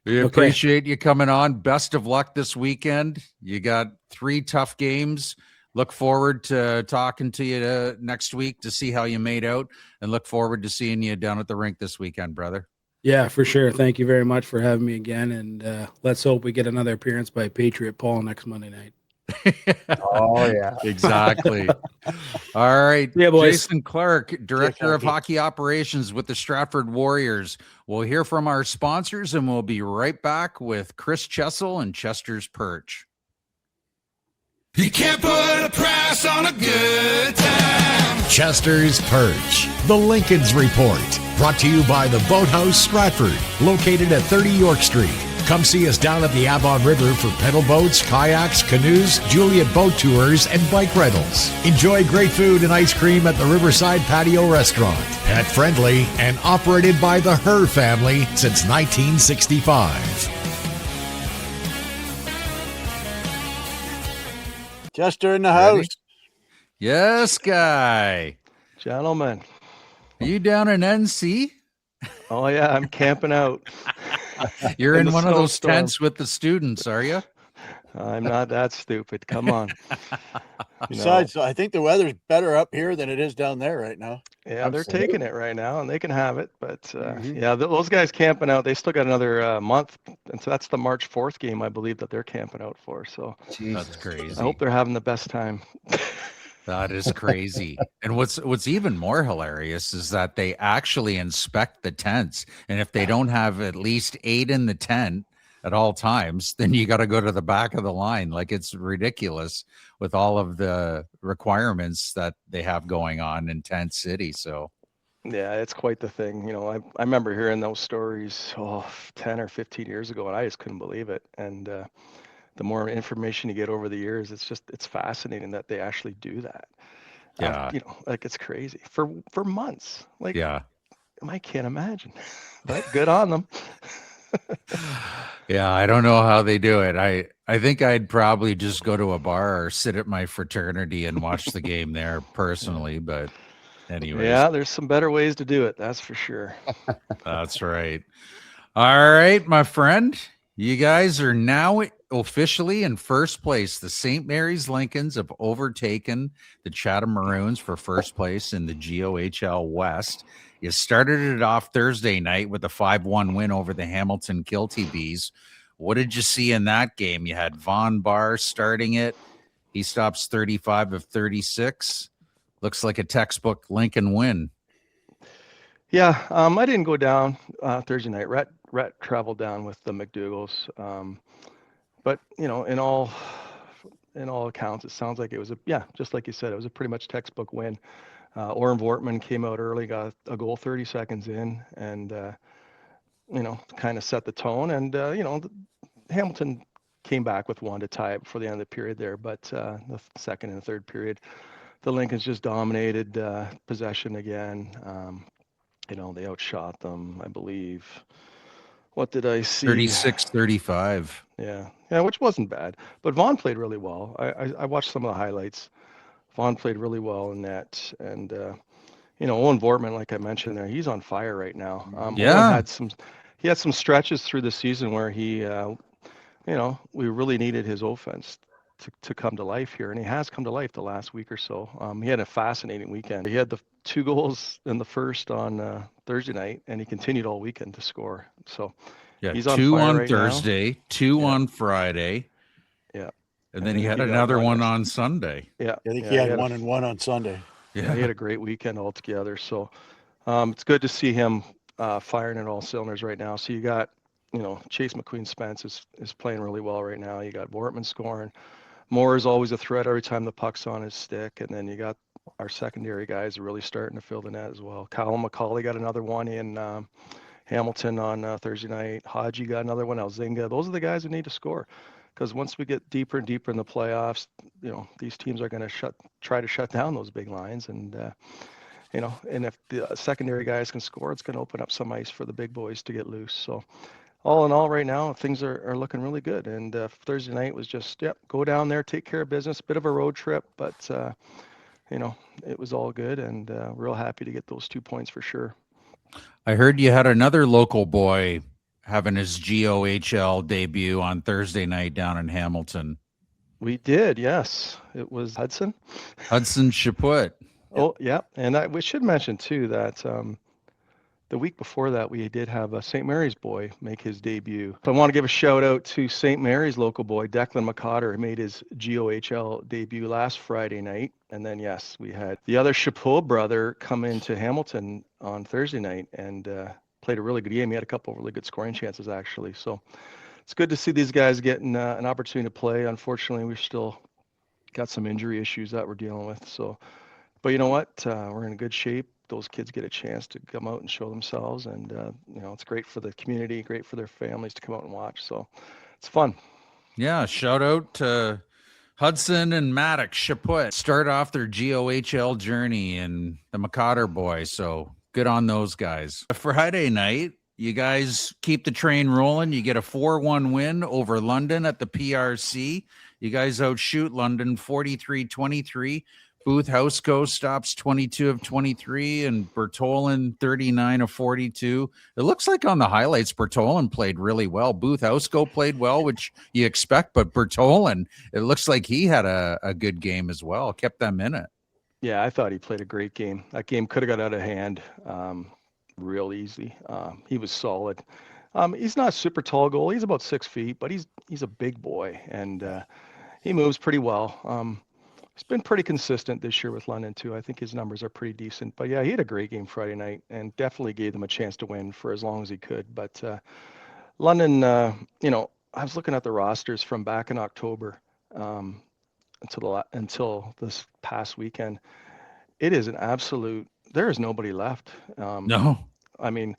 We Okay. appreciate you coming on. Best of luck this weekend. You got 3 tough games. Look forward to talking to you next week to see how you made out, and look forward to seeing you down at the rink this weekend, brother. Yeah, for sure. Thank you very much for having me again. And let's hope we get another appearance by Patriot Paul next Monday night. Oh yeah. Exactly. All right. Yeah, boys. Jason Clark, Director of Clarky. Hockey Operations with the Stratford Warriors. We'll hear from our sponsors, and we'll be right back with Chris Chessel and Chester's Perch. You can't put a price on a good time. Chester's Perch, the Lincoln's Report, brought to you by the Boathouse Stratford, located at 30 York Street. Come see us down at the Avon River for pedal boats, kayaks, canoes, Juliet boat tours, and bike rentals. Enjoy great food and ice cream at the Riverside Patio Restaurant. Pet friendly and operated by the Her family since 1965. Chester in the Ready? house. Yes, Guy. Gentlemen. Are you down in NC? Oh, yeah, I'm camping out. You're In in the one of those snowstorm. tents with the students, are you? I'm not that stupid. Come on. Besides, I think the weather's better up here than it is down there right now. Yeah, they're Absolutely. taking it right now, and they can have it. But Mhm. yeah, those guys camping out, they still got another month. And so that's the March 4th game, I believe, that they're camping out for. So Jesus. That's crazy. I hope they're having the best time. That is crazy. And what's even more hilarious is that they actually inspect the tents. And if they don't have at least 8 in the tent at all times, then you got to go to the back of the line. Like, it's ridiculous with all of the requirements that they have going on in Tent City. So Yeah, it's quite the thing. I remember hearing those stories 10 or 15 years ago, and I just couldn't believe it. And the more information you get over the years, it's fascinating that they actually do that. Yeah. Like, it's crazy for months. Like, yeah. I can't imagine. But good on them. Yeah, I don't know how they do it. I think I'd probably just go to a bar or sit at my fraternity and watch the game there personally, but anyways. Yeah, there's some better ways to do it. That's for sure. That's right. All right, my friend. You guys are now officially in first place. The St. Mary's Lincolns have overtaken the Chatham Maroons for first place in the GOHL West. You started it off Thursday night with a 5-1 win over the Hamilton Kilty Bees. What did you see in that game? You had Von Barr starting it. He stops 35 of 36. Looks like a textbook Lincoln win. Yeah, I didn't go down Thursday night. Rhett traveled down with the McDougals. But in all accounts, it sounds like it was just like you said, it was a pretty much textbook win. Oren Vortman came out early, got a goal 30 seconds in, and kind of set the tone. And Hamilton came back with one to tie it before the end of the period there. But the second and third period, the Lincolns just dominated possession again. They outshot them, I believe. What did I see? 36-35. Yeah, which wasn't bad. But Vaughn played really well. I watched some of the highlights. Vaughn played really well in that. And, Owen Vortman, like I mentioned there, he's on fire right now. Yeah. Owen had some stretches through the season where he, we really needed his offense to come to life here. And he has come to life the last week or so. He had a fascinating weekend. He had the 2 goals in the first on Thursday night, and he continued all weekend to score. So Yeah, he's on 2 fire on right now. Thursday, 2 on Friday. Yeah. And then he had another one on Sunday. Yeah. I think he had 1 and 1 on Sunday. Yeah, he had a great weekend altogether. So it's good to see him firing at all cylinders right now. So you got, Chase McQueen Spence is playing really well right now. You got Vortman scoring. Moore is always a threat every time the puck's on his stick. And then you got our secondary guys really starting to fill the net as well. Kyle McCauley got another one in Hamilton on Thursday night. Haji got another one. Alzinga. Those are the guys who need to score, because once we get deeper and deeper in the playoffs, these teams are going to try to shut down those big lines, and and if the secondary guys can score, it's going to open up some ice for the big boys to get loose. So all in all, right now, things are looking really good. And Thursday night was just, go down there, take care of business, bit of a road trip, but, it was all good, and real happy to get those 2 points for sure. I heard you had another local boy having his GOHL debut on Thursday night down in Hamilton. We did, yes. It was Hudson Chaput. Oh, yeah. And we should mention, too, that the week before that, we did have a St. Mary's boy make his debut. So I want to give a shout out to St. Mary's local boy, Declan McCotter, who made his GOHL debut last Friday night. And then, yes, we had the other Chapeau brother come into Hamilton on Thursday night and played a really good game. He had a couple of really good scoring chances, actually. So it's good to see these guys getting an opportunity to play. Unfortunately, we've still got some injury issues that we're dealing with. So, but you know what? We're in good shape. Those kids get a chance to come out and show themselves, and it's great for the community, great for their families to come out and watch. So it's fun. Yeah, shout out to Hudson and Maddox Chaput start off their GOHL journey, and the McCotter boys. So good on those guys. Friday night, you guys keep the train rolling. You get a 4-1 win over London at the PRC. You guys outshoot London 43-23. Booth Houseco stops 22 of 23, and Bertolin 39 of 42. It looks like on the highlights, Bertolin played really well. Booth Houseco played well, which you expect, but Bertolin, it looks like he had a good game as well, kept them in it. Yeah, I thought he played a great game. That game could have got out of hand real easy. He was solid. He's not a super tall goal. He's about 6 feet, but he's a big boy, and he moves pretty well. He's been pretty consistent this year with London too. I think his numbers are pretty decent. But yeah, he had a great game Friday night and definitely gave them a chance to win for as long as he could. But London, I was looking at the rosters from back in October until this past weekend. It is an absolute. There is nobody left. No, I mean,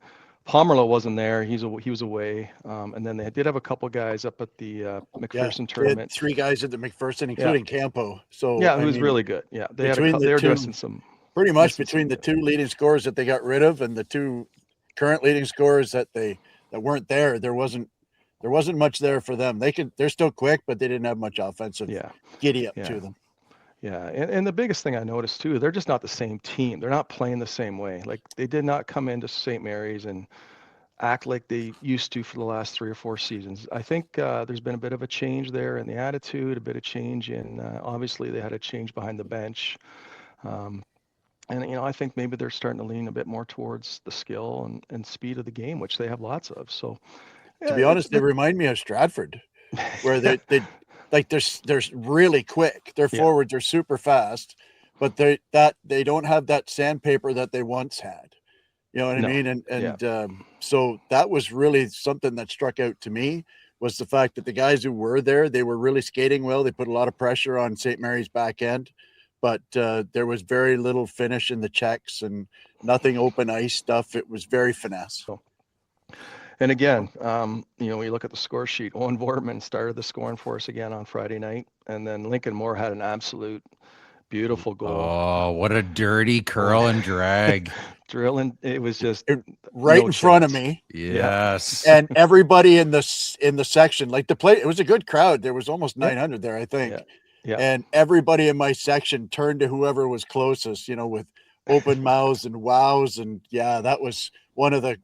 Pomerleau wasn't there. He was away. And then they did have a couple guys up at the McPherson tournament. 3 guys at the McPherson, including Campo. So yeah, he was really good. Yeah, they were missing some. Pretty much between the 2 leading scorers that they got rid of and the 2 current leading scorers that weren't there, there wasn't much there for them. They're still quick, but they didn't have much offensive giddy up to them. Yeah, and the biggest thing I noticed too, they're just not the same team. They're not playing the same way. Like they did not come into St. Mary's and act like they used to for the last 3 or 4 seasons. I think there's been a bit of a change there in the attitude, a bit of change in obviously they had a change behind the bench. And I think maybe they're starting to lean a bit more towards the skill and speed of the game, which they have lots of. So to be honest, they remind me of Stratford, where they like they're really quick. Their forwards are super fast, but they don't have that sandpaper that they once had. You know what I mean? And so that was really something that struck out to me, was the fact that the guys who were there, they were really skating well. They put a lot of pressure on St. Mary's back end, but there was very little finish in the checks and nothing open ice stuff. It was very finesse. And again, we look at the score sheet. Owen Vortman started the scoring for us again on Friday night, and then Lincoln Moore had an absolute beautiful goal. Oh, what a dirty curl and drag! Drilling, it was just right in front of me. Yes, and everybody in the section, like it was a good crowd. There was almost 900 there, I think. Yeah. And everybody in my section turned to whoever was closest, with open mouths and wows, and that was one of the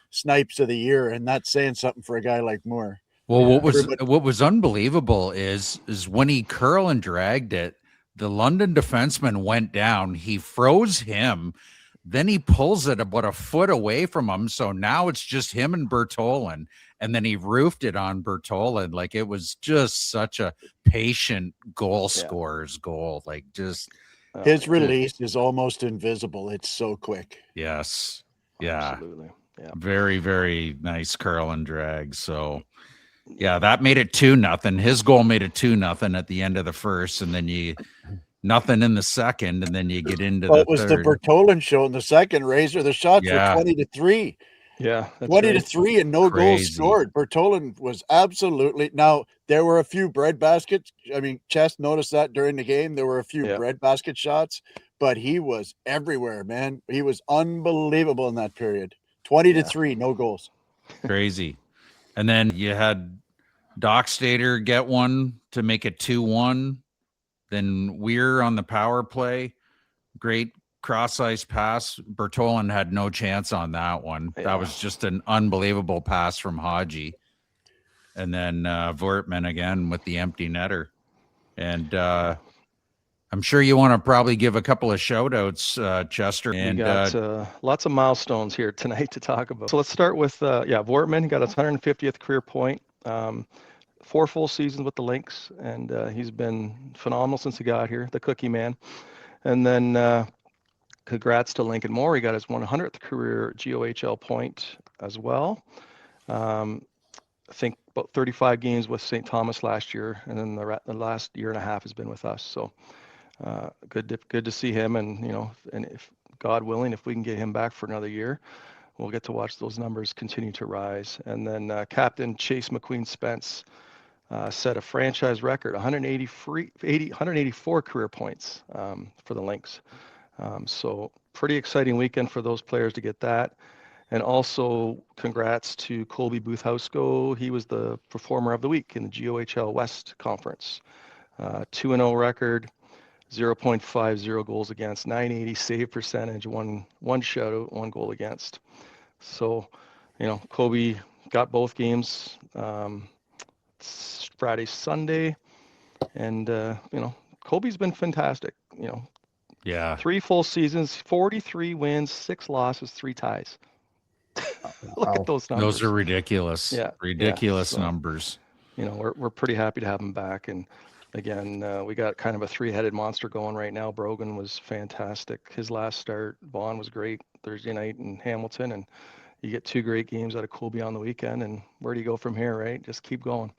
snipes of the year, and that's saying something for a guy like Moore. Well, what was unbelievable is when he curl and dragged it, the London defenseman went down. He froze him, then he pulls it about a foot away from him. So now it's just him and Bertolin, and then he roofed it on Bertolin. Like it was just such a patient goal scorer's goal. Like just his release is almost invisible. It's so quick. Yes. Yeah. Absolutely. Yeah. Very, very nice curl and drag. So yeah, that made it 2-0. His goal made it 2-0 at the end of the first, and then nothing in the second, and then you get into the third. It was the Bertolin show in the second. Razor, the shots were 20-3, Yeah, that's 20-3 and no goals Crazy. scored. Bertolin was absolutely. Now there were a few bread baskets. I mean, Chess noticed that during the game. There were a few bread basket shots, but he was everywhere, man. He was unbelievable in that period. 20-3, no goals. Crazy. And then you had Dockstader get one to make it 2-1. Then Weir on the power play. Great cross ice pass. Bertolin had no chance on that one. Yeah. That was just an unbelievable pass from Haji. And then Vortman again with the empty netter. And I'm sure you want to probably give a couple of shout outs, Chester. And we got lots of milestones here tonight to talk about. So let's start with Vortman got his 150th career point. 4 full seasons with the Lynx, and he's been phenomenal since he got here, the cookie man. And then congrats to Lincoln Moore. He got his 100th career GOHL point as well. I think about 35 games with St. Thomas last year, and then the last year and a half has been with us. So good to see him, and and if God willing, if we can get him back for another year, we'll get to watch those numbers continue to rise. And then Captain Chase McQueen Spence set a franchise record, 184 career points for the Lynx. So pretty exciting weekend for those players to get that. And also congrats to Colby Boothhausko. He was the performer of the week in the GOHL West Conference. 2-0 record, 0.50 goals against, 980 save percentage, one shutout, 1 goal against. So, Colby got both games Friday, Sunday, and Colby's been fantastic. 3 full seasons, 43 wins, 6 losses, 3 ties. Look at those numbers. Those are ridiculous. Yeah, ridiculous so, numbers. We're pretty happy to have him back. And again, we got kind of a 3-headed monster going right now. Brogan was fantastic. His last start, Vaughn was great Thursday night in Hamilton, and you get 2 great games out of Colby on the weekend. And where do you go from here, right? Just keep going.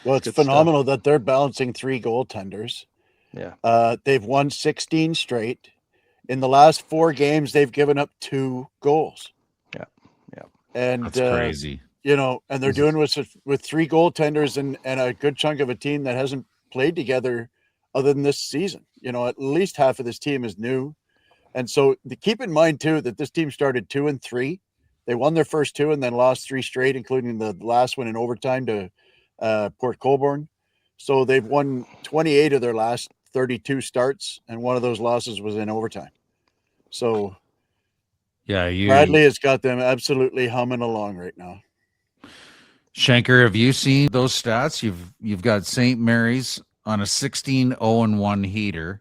Well, it's phenomenal that they're balancing 3 goaltenders. Yeah. They've won 16 straight. In the last 4 games, they've given up 2 goals. Yeah. And that's crazy. And they're doing with 3 goaltenders and a good chunk of a team that hasn't played together other than this season. At least half of this team is new. And so keep in mind too that this team started 2-3. They won their first 2 and then lost 3 straight, including the last one in overtime to Port Colborne. So they've won 28 of their last 32 starts, and one of those losses was in overtime. So Bradley has got them absolutely humming along right now. Shanker, have you seen those stats? You've got St. Mary's on a 16-0-1 heater.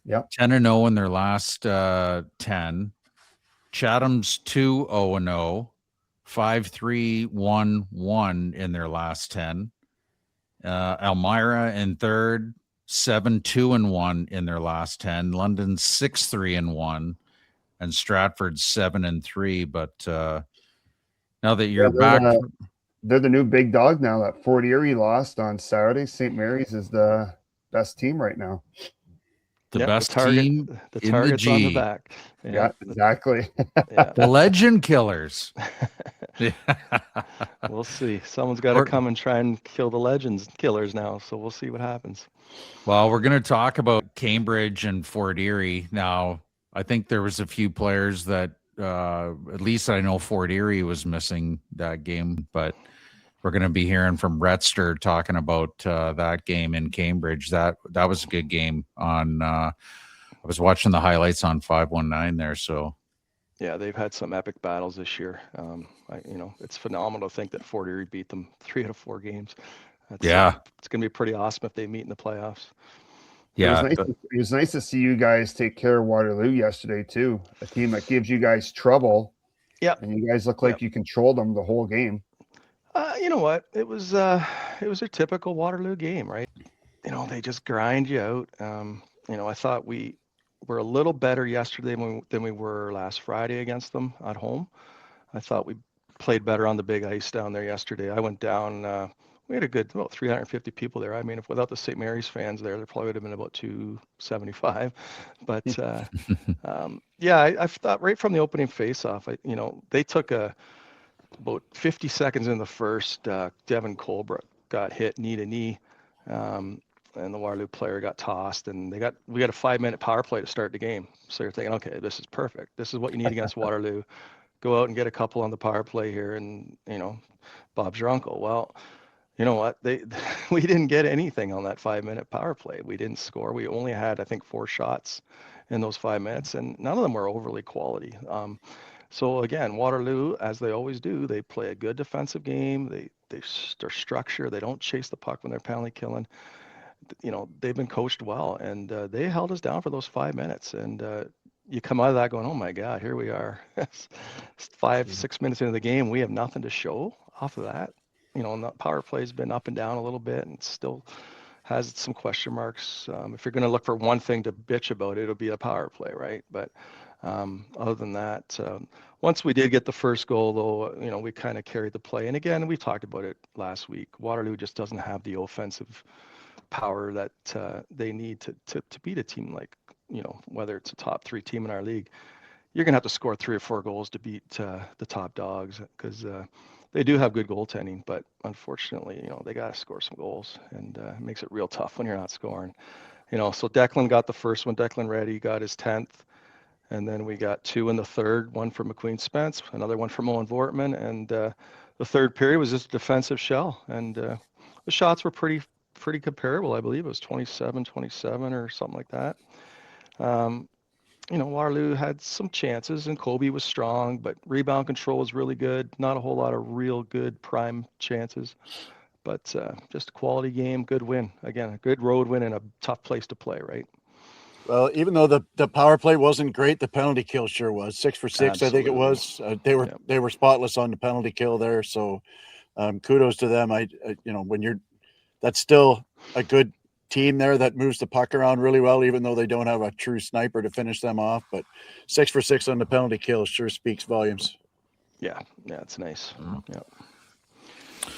Yep. 10-0 in their last 10. Chatham's 2-0-0, 5-3-1-1 in their last 10. Elmira in third, 7-2-1 in their last 10. London 6-3-1, and Stratford 7-3. But now that you're back, they're the new big dog now. That Fort Erie lost on Saturday. St. Mary's is the best team right now. The best team the in target's the G. on the back. Yeah, exactly. The Legend Killers. We'll see. Someone's got to come and try and kill the Legends Killers now. So we'll see what happens. Well, we're going to talk about Cambridge and Fort Erie. Now, I think there was a few players that, at least I know Fort Erie was missing that game, but we're going to be hearing from Retster talking about that game in Cambridge. That was a good game. I was watching the highlights on 519 there. So, yeah, they've had some epic battles this year. It's phenomenal to think that Fort Erie beat them 3 out of 4 games. It's going to be pretty awesome if they meet in the playoffs. Yeah, it was nice to see you guys take care of Waterloo yesterday too. A team that gives you guys trouble. Yeah, and you guys look like you controlled them the whole game. You know what? It was a typical Waterloo game, right? They just grind you out. I thought we were a little better yesterday than we were last Friday against them at home. I thought we played better on the big ice down there yesterday. I went down. We had about 350 people there. I mean, if without the St. Mary's fans there probably would have been about 275. But I thought right from the opening face-off, they took a about 50 seconds in the first, Devin Colbrook got hit knee to knee, and the Waterloo player got tossed, and we got a 5-minute power play to start the game. So you're thinking, okay, this is perfect. This is what you need against Waterloo. Go out and get a couple on the power play here, and Bob's your uncle. Well, you know what? We didn't get anything on that 5-minute power play. We didn't score. We only had, I think, 4 shots in those 5 minutes, and none of them were overly quality. So again, Waterloo, as they always do, they play a good defensive game. They're structured. They don't chase the puck when they're penalty killing. They've been coached well, and they held us down for those 5 minutes. And you come out of that going, oh my God, here we are. 5-6 minutes into the game, we have nothing to show off of that. And the power play's been up and down a little bit, and still has some question marks. If you're going to look for one thing to bitch about, it'll be a power play, right? But other than that, once we did get the first goal, though, we kind of carried the play. And again, we talked about it last week. Waterloo just doesn't have the offensive power that they need to beat a team like, whether it's a top 3 team in our league. You're going to have to score 3 or 4 goals to beat the top dogs, because they do have good goaltending, but unfortunately, they got to score some goals, and it makes it real tough when you're not scoring. So Declan got the first one. Declan Reddy got his 10th, and then we got 2 in the third, one from McQueen Spence, another one from Owen Vortman, and the third period was just a defensive shell, and the shots were pretty comparable. I believe it was 27-27 or something like that. Waterloo had some chances, and Kobe was strong, but rebound control was really good. Not a whole lot of real good prime chances, but just a quality game, good win. Again, a good road win in a tough place to play, right? Well, even though the power play wasn't great, the penalty kill sure was. 6 for 6, Absolutely. I think it was. They were spotless on the penalty kill there. So kudos to them. That's still a good team there that moves the puck around really well, even though they don't have a true sniper to finish them off. But 6 for 6 on the penalty kill sure speaks volumes. Yeah, it's nice. Yeah.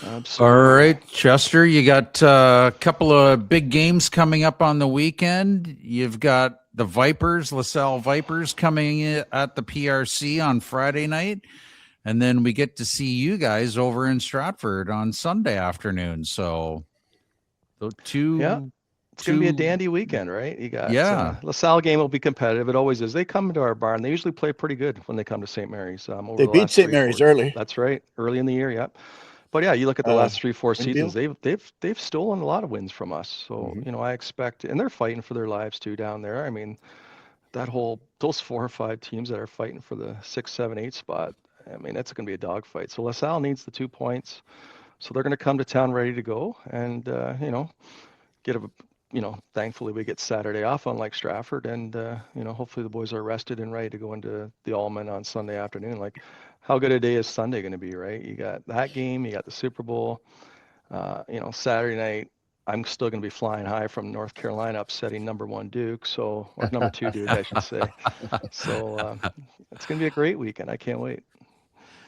Absolutely. All right, Chester, you got a couple of big games coming up on the weekend. You've got the Vipers, LaSalle Vipers, coming in at the PRC on Friday night. And then we get to see you guys over in Stratford on Sunday afternoon. So those two. Yeah. It's going to be a dandy weekend, right? You got LaSalle game will be competitive. It always is. They come into our barn. They usually play pretty good when they come to St. Mary's. They beat St. Mary's early. That's right. Early in the year. Yep. But yeah, you look at the last 3-4 seasons, they've stolen a lot of wins from us. So, I expect, and they're fighting for their lives too down there. I mean, those 4 or 5 teams that are fighting for the 6, 7, 8 spot, I mean, it's going to be a dogfight. So LaSalle needs the 2 points. So they're going to come to town ready to go, and, thankfully we get Saturday off, unlike Stratford, and, hopefully the boys are rested and ready to go into the Allman on Sunday afternoon. Like, how good a day is Sunday going to be, right? You got that game, you got the Super Bowl, Saturday night, I'm still going to be flying high from North Carolina, upsetting number 1 Duke, or number 2 Duke, I should say. So it's going to be a great weekend. I can't wait.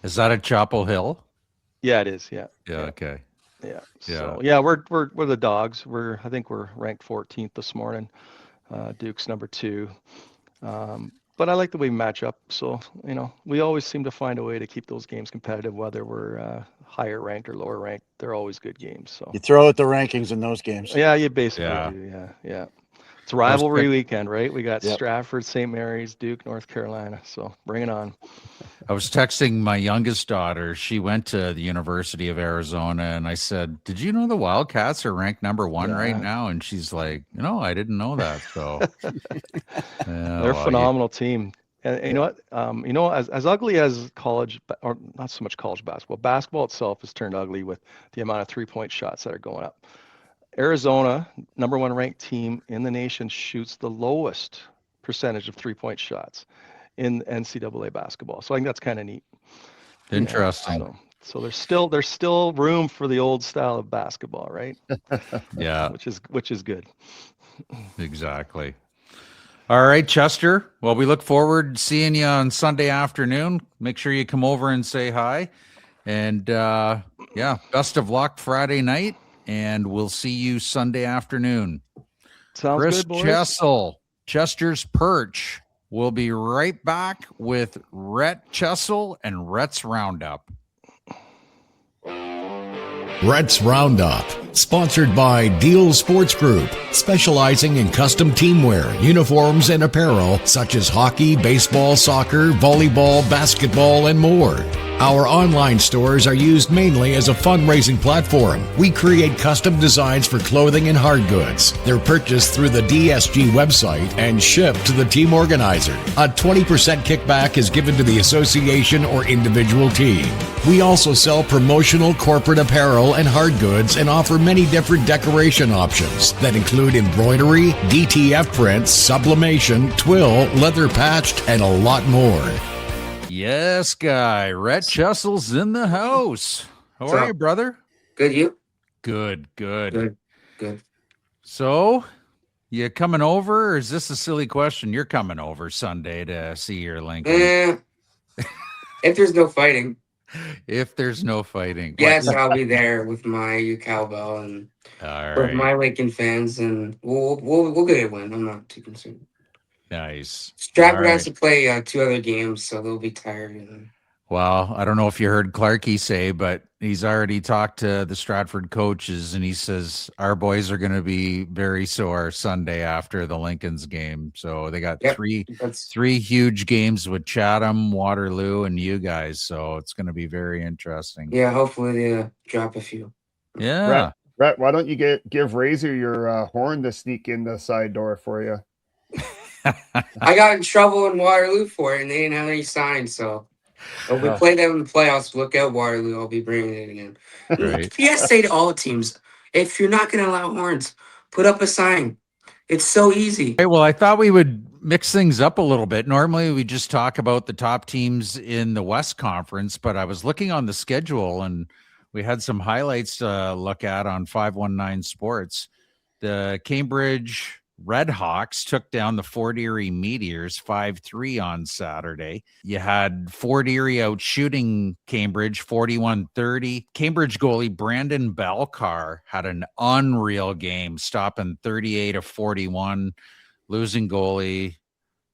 Is that at Chapel Hill? Yeah, it is. Yeah. Yeah. Okay. Yeah. So yeah, we're the Dogs. I think we're ranked 14th this morning. Duke's number 2. But I like the way we match up. So, we always seem to find a way to keep those games competitive, whether we're higher ranked or lower ranked. They're always good games. So you throw out the rankings in those games. Yeah, you basically do. Yeah. It's a rivalry weekend, right? We got Stratford, St. Mary's, Duke, North Carolina. So bring it on. I was texting my youngest daughter. She went to the University of Arizona, and I said, "Did you know the Wildcats are ranked number 1 right now?" And she's like, I didn't know that. So they're a phenomenal team. And you know what? As ugly as college, or not so much college basketball itself has turned ugly with the amount of 3-point shots that are going up. Arizona, number 1 ranked team in the nation, shoots the lowest percentage of 3-point shots in NCAA basketball. So I think that's kind of neat. Interesting. So there's still room for the old style of basketball, right? Yeah. Which is good. Exactly. All right, Chester. Well, we look forward to seeing you on Sunday afternoon. Make sure you come over and say hi. And best of luck Friday night. And we'll see you Sunday afternoon. Sounds Chris good, boys. Chessel, Chester's Perch. We'll be right back with Rhett Chessel and Rhett's Roundup. Rhett's Roundup, sponsored by Deal Sports Group, specializing in custom teamwear, uniforms, and apparel such as hockey, baseball, soccer, volleyball, basketball, and more. Our online stores are used mainly as a fundraising platform. We create custom designs for clothing and hard goods. They're purchased through the DSG website and shipped to the team organizer. A 20% kickback is given to the association or individual team. We also sell promotional corporate apparel and hard goods and offer many different decoration options that include embroidery, DTF prints, sublimation, twill, leather patched, and a lot more. Yes, guy. Rhett Chessel's in the house. How are you, brother? Good, you? Good. Good. So, you coming over, or is this a silly question? You're coming over Sunday to see your Lincoln. If there's no fighting. If there's no fighting. Yes, I'll be there with my cowbell and with my Lincoln fans, and we'll get a win. I'm not too concerned. Nice. Stratford has to play 2 other games, so they'll be tired. Well, I don't know if you heard Clarkey say, but he's already talked to the Stratford coaches, and he says our boys are going to be very sore Sunday after the Lincoln's game. So they got three huge games with Chatham, Waterloo, and you guys. So it's going to be very interesting. Yeah, hopefully they drop a few. Yeah. Brett, why don't you give Razor your horn to sneak in the side door for you? I got in trouble in Waterloo for it, and they didn't have any signs, so if we play them in the playoffs, look out Waterloo. I'll be bringing it again. Right. PSA to all teams, if you're not going to allow horns, put up a sign. It's so easy. Hey, well, I thought we would mix things up a little bit. Normally, we just talk about the top teams in the West Conference, but I was looking on the schedule, and we had some highlights to look at on 519 Sports. The Cambridge Redhawks took down the Fort Erie Meteors 5-3 on Saturday. You had Fort Erie out shooting Cambridge 41-30. Cambridge goalie Brandon Belcar had an unreal game, stopping 38-41. Losing goalie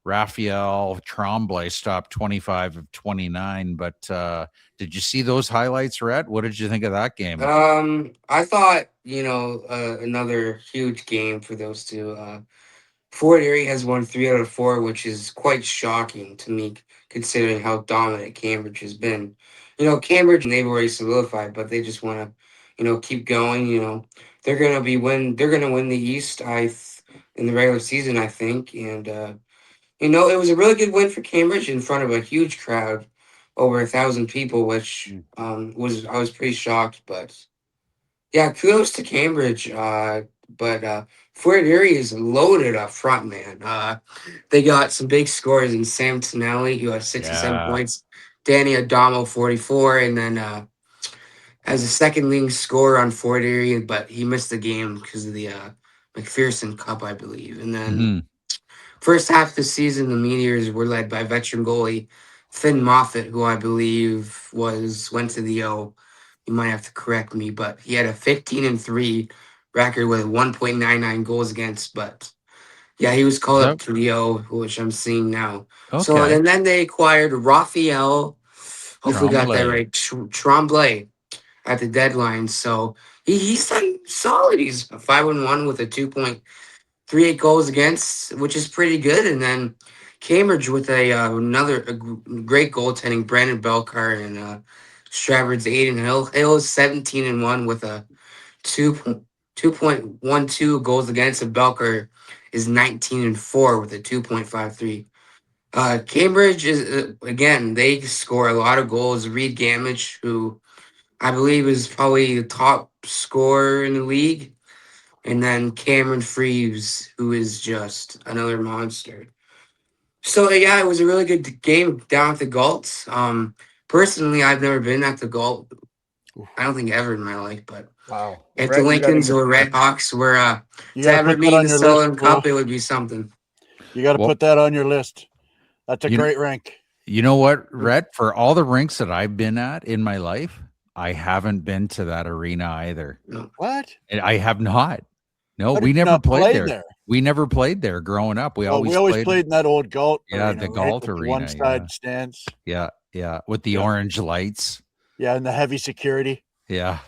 Raphael Tremblay stopped 25 of 29. But did you see those highlights, Rhett? What did you think of that game? I thought, another huge game for those two. Fort Erie has won 3 out of 4, which is quite shocking to me, considering how dominant Cambridge has been. Cambridge, they've already solidified, but they just want to, keep going. They're gonna win the East, in the regular season, I think, and it was a really good win for Cambridge in front of a huge crowd, over 1,000 people, which I was pretty shocked, but yeah, kudos to Cambridge. But Fort Erie is loaded up front, man. They got some big scores in Sam Tonelli, who had 67 points, Danny Adamo 44, and then as a second leading scorer on Fort Erie, but he missed the game because of the McPherson Cup, I believe. And then first half of the season, the Meteors were led by veteran goalie Finn Moffat, who I believe went to the O. You might have to correct me, but he had a 15-3 record with 1.99 goals against. But yeah, he was called up to the O, which I'm seeing now. Okay. So and then they acquired Raphael. Hopefully, got that right. Tremblay at the deadline. So he's done solid. He's 5-1 with a 2.38 goals against, which is pretty good. And then Cambridge with another great goaltending, Brandon Belcar, and Stratford's Aiden Hill. Hill is 17-1 with a 2.12 goals against, and Belcar is 19-4 with a 2.53. Cambridge is again, they score a lot of goals. Reed Gamage, who I believe is probably the top scorer in the league, and then Cameron Freeves, who is just another monster. So yeah, it was a really good game down at the Galt. Personally, I've never been at the Galt. I don't think ever in my life, but wow. If the Lincolns or Redhawks were to ever meet in the Sullivan Cup, it would be something. You got to put that on your list. That's a great rank. You know what, Rhett? For all the rinks that I've been at in my life, I haven't been to that arena either. No. What? I have not. No, we never played there. We never played there growing up. We always played in that old Galt. Yeah, the Galt arena. One side stands. Yeah, with the orange lights. Yeah, and the heavy security. Yeah.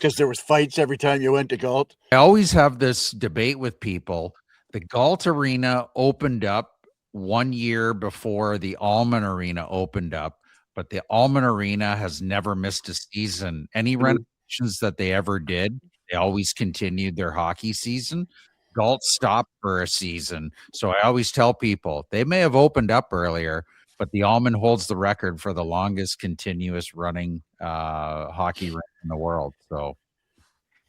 because there was fights every time you went to Galt. I always have this debate with people. The Galt Arena opened up 1 year before the Alman Arena opened up, but the Alman Arena has never missed a season. Any renovations that they ever did, they always continued their hockey season. Galt stopped for a season. So I always tell people they may have opened up earlier, but the Alman holds the record for the longest continuous running hockey rink in the world. So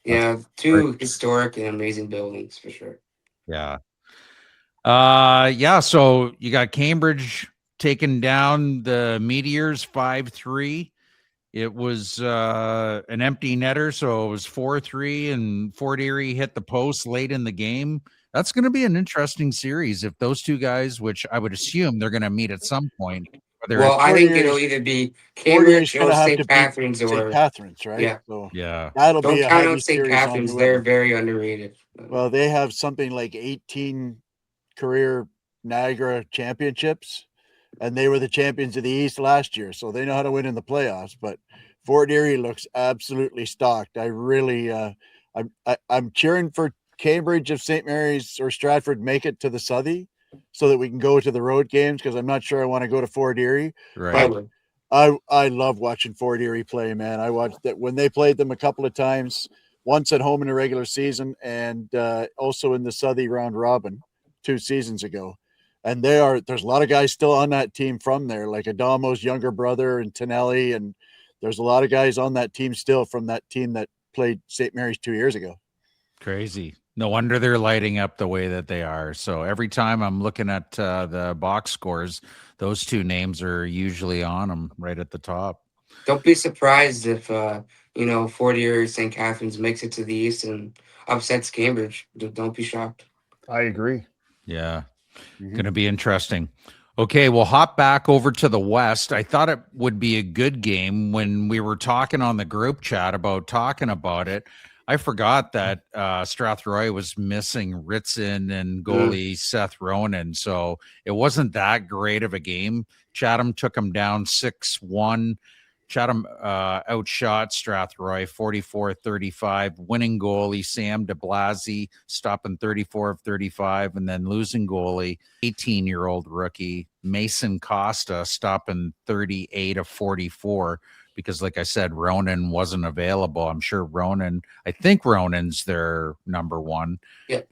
Yeah, two historic and amazing buildings for sure. yeah. Yeah, so you got Cambridge taking down the Meteors 5-3. It was an empty netter, so it was 4-3, and Fort Erie hit the post late in the game. That's going to be an interesting series if those two guys, which I would assume they're going to meet at some point. Well, I Fort think Erie's- it'll either be Fort Erie's Cambridge going or to have to St. beat Catharines St. or Catharines, right? yeah. So yeah, that'll Don't be a count heavy out St. series on Catharines. They're whoever. very underrated. Well, they have something like 18 career Niagara championships, and they were the champions of the East last year, so they know how to win in the playoffs. But Fort Erie looks absolutely stocked. I really, I'm cheering for Cambridge if St. Mary's or Stratford make it to the Southie, so that we can go to the road games, because I'm not sure I want to go to Fort Erie. right. But I love watching Fort Erie play, man. I watched that when they played them a couple of times, once at home in the regular season and also in the Southie round robin 2 seasons ago. And there's a lot of guys still on that team from there, like Adamo's younger brother and Tonelli, and there's a lot of guys on that team still from that team that played St. Mary's 2 years ago. Crazy. No wonder they're lighting up the way that they are. So every time I'm looking at the box scores, those two names are usually on them right at the top. don't be surprised if Fort Erie or St. Catharines makes it to the East and upsets Cambridge. Don't be shocked. I agree. Yeah. Mhm. Going to be interesting. Okay, we'll hop back over to the West. I thought it would be a good game when we were talking on the group chat about talking about it. I forgot that Strathroy was missing Ritson and goalie Seth Ronan, so it wasn't that great of a game. Chatham took him down 6-1. Chatham outshot Strathroy 44-35, winning goalie Sam DeBlasi stopping 34 of 35, and then losing goalie 18-year-old rookie Mason Costa stopping 38 of 44 because, like I said, Ronan wasn't available. I'm sure I think Ronan's their number one,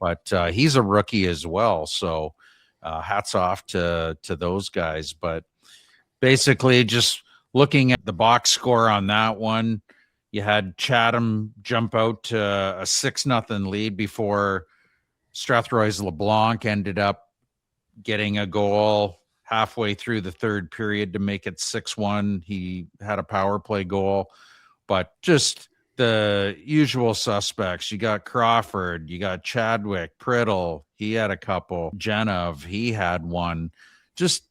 but he's a rookie as well. So hats off to those guys. But basically just looking at the box score on that one, you had Chatham jump out to a 6-0 lead before Strathroy's LeBlanc ended up getting a goal halfway through the third period to make it 6-1. He had a power play goal, but just the usual suspects. You got Crawford, you got Chadwick, Priddle, he had a couple, Genov, he had one. Just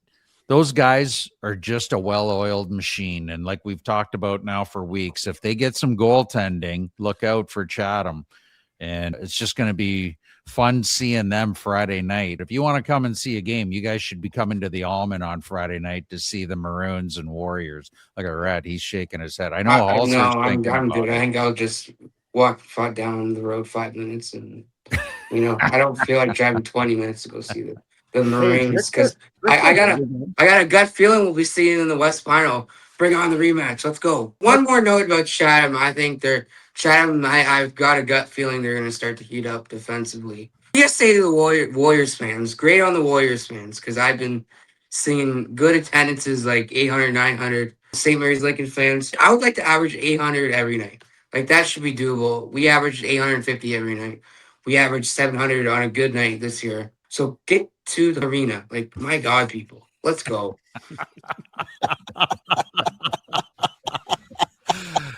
those guys are just a well-oiled machine. And like we've talked about now for weeks, if they get some goaltending, look out for Chatham. And it's just going to be fun seeing them Friday night. If you want to come and see a game, you guys should be coming to the Almond on Friday night to see the Maroons and Warriors. Look at Red. He's shaking his head. I know Halser's I'm thinking good. about I it. think I'll just walk down the road 5 minutes, and I don't feel like driving 20 minutes to go see the Maroons because I got a gut feeling we'll be seeing in the West Final. Bring on the rematch. Let's go. One more note about Chatham. I think Chatham. I've got a gut feeling they're going to start to heat up defensively. PSA to the Warriors fans. Great on the Warriors fans because I've been seeing good attendances like 800, 900. St. Mary's Lincoln fans. I would like to average 800 every night. Like that should be doable. We averaged 850 every night. We averaged 700 on a good night this year. So get to the arena. Like, my God, people. Let's go.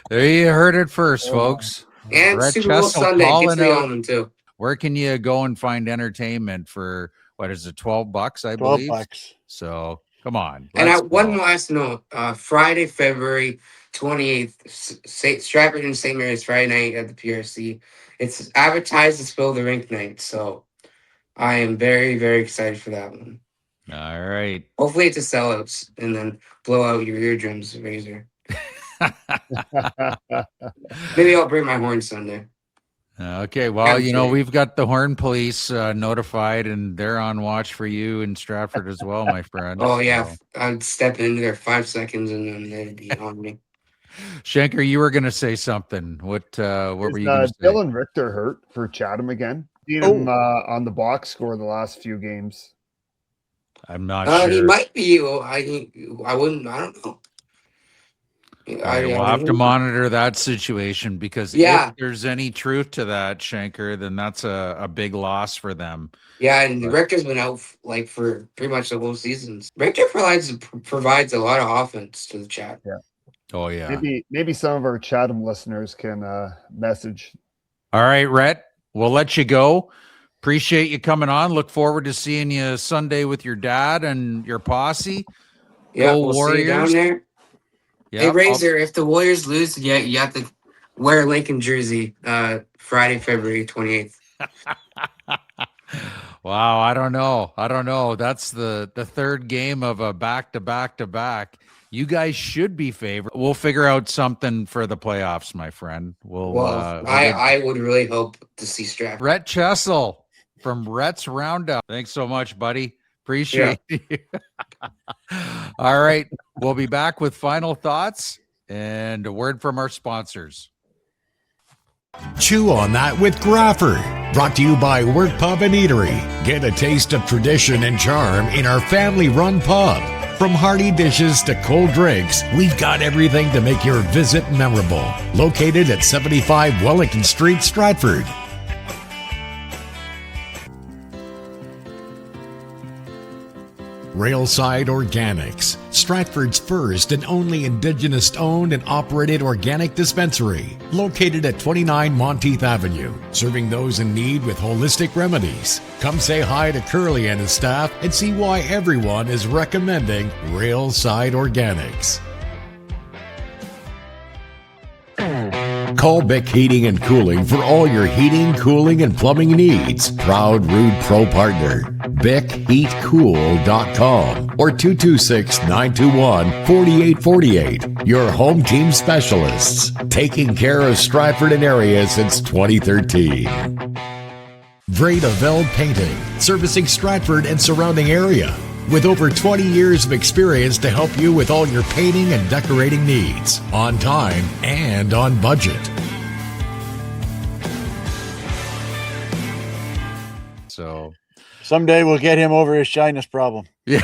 There you heard it first, folks. And Brett Super Bowl Chesel Sunday. Get calling to the out. Almond, too. Where can you go and find entertainment for, what is it, $12, I 12 believe? bucks. So come on. And one last note. Friday, February 28th, Stratford and St. Mary's Friday night at the PRC. It's advertised as Fill the Rink night. So I am very, very excited for that one. All right. Hopefully it's a sellout and then blow out your eardrums, Razor. Maybe I'll bring my horn Sunday. Okay, well, we've got the Horn Police notified, and they're on watch for you in Stratford as well, my friend. Oh yeah, I'd step into there 5 seconds and then they'd be on me. Shanker, you were going to say something. What were you going to say? Dylan Richter hurt for Chatham again? Seen him on the box score the last few games. I'm not sure. He might be. I don't know. We'll have to monitor that situation, because if there's any truth to that, Shanker, then that's a big loss for them. Yeah, and Richter's been out for pretty much the whole season. Richter provides a lot of offense to the Chat. Yeah. Oh yeah. Maybe some of our Chatham listeners can message. All right, Rhett, we'll let you go. Appreciate you coming on. Look forward to seeing you Sunday with your dad and your posse. Yeah, we'll see you down there. Yep, hey, Razor, if the Warriors lose, you have to wear a Lincoln jersey Friday, February 28th. Wow, I don't know. That's the third game of a back-to-back-to-back. You guys should be favored. We'll figure out something for the playoffs, my friend. I would really hope to see Stratford. Rhett Chessel from Rhett's Roundup. Thanks so much, buddy. Appreciate you. All right. We'll be back with final thoughts and a word from our sponsors. Chew on that with Graffer. Brought to you by Work Pub and Eatery. Get a taste of tradition and charm in our family-run pub. From hearty dishes to cold drinks, we've got everything to make your visit memorable. Located at 75 Wellington Street, Stratford. Railside Organics, Stratford's first and only Indigenous-owned and operated organic dispensary, located at 29 Monteith Avenue, serving those in need with holistic remedies. Come say hi to Curly and his staff and see why everyone is recommending Railside Organics. Call Bick Heating and Cooling for all your heating, cooling, and plumbing needs. Proud Rude Pro partner. BickHeatCool.com or 226-921-4848. Your home team specialists. Taking care of Stratford and area since 2013. Vreda Veld Painting. Servicing Stratford and surrounding area. With over 20 years of experience to help you with all your painting and decorating needs, on time and on budget. So someday we'll get him over his shyness problem. Yeah.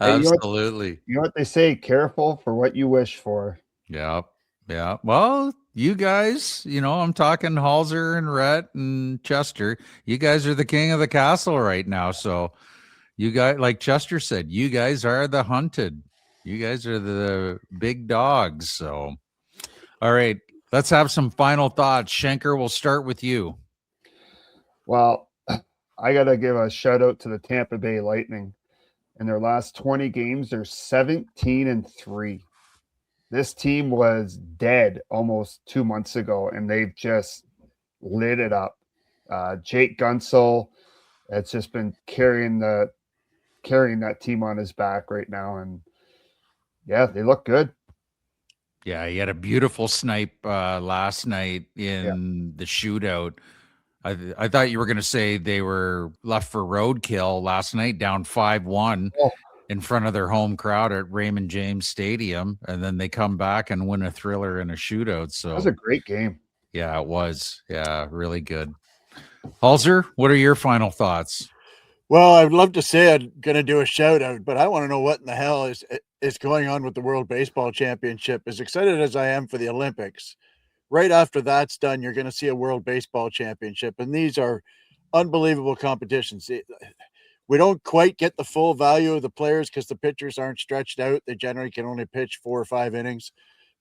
Absolutely. You know what they say, careful for what you wish for. Yeah. Yeah. Well, you guys, I'm talking Halser and Rhett and Chester. You guys are the king of the castle right now. So you guys, like Chester said, you guys are the hunted. You guys are the big dogs. So, all right, let's have some final thoughts. Shanker, we'll start with you. Well, I got to give a shout out to the Tampa Bay Lightning. In their last 20 games, they're 17-3. This team was dead almost 2 months ago, and they've just lit it up. Jake Gunsel has just been carrying that team on his back right now, and yeah, they look good. Yeah, he had a beautiful snipe last night in the shootout. I thought you were going to say they were left for roadkill last night, down 5-1. In front of their home crowd at Raymond James Stadium, and then they come back and win a thriller in a shootout. So that was a great game. Yeah, it was. Yeah, really good. Halser, what are your final thoughts? Well, I'd love to say I'm going to do a shout out, but I want to know what in the hell is going on with the World Baseball Championship. As excited as I am for the Olympics, right after that's done, you're going to see a World Baseball Championship, and these are unbelievable competitions. We don't quite get the full value of the players because the pitchers aren't stretched out. They generally can only pitch 4 or 5 innings.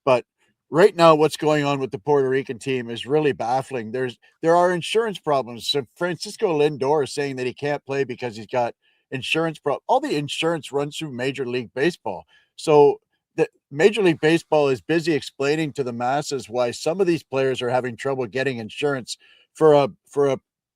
But right now, what's going on with the Puerto Rican team is really baffling. There are insurance problems. So Francisco Lindor is saying that he can't play because he's got insurance problems. All the insurance runs through Major League Baseball. So the Major League Baseball is busy explaining to the masses why some of these players are having trouble getting insurance for a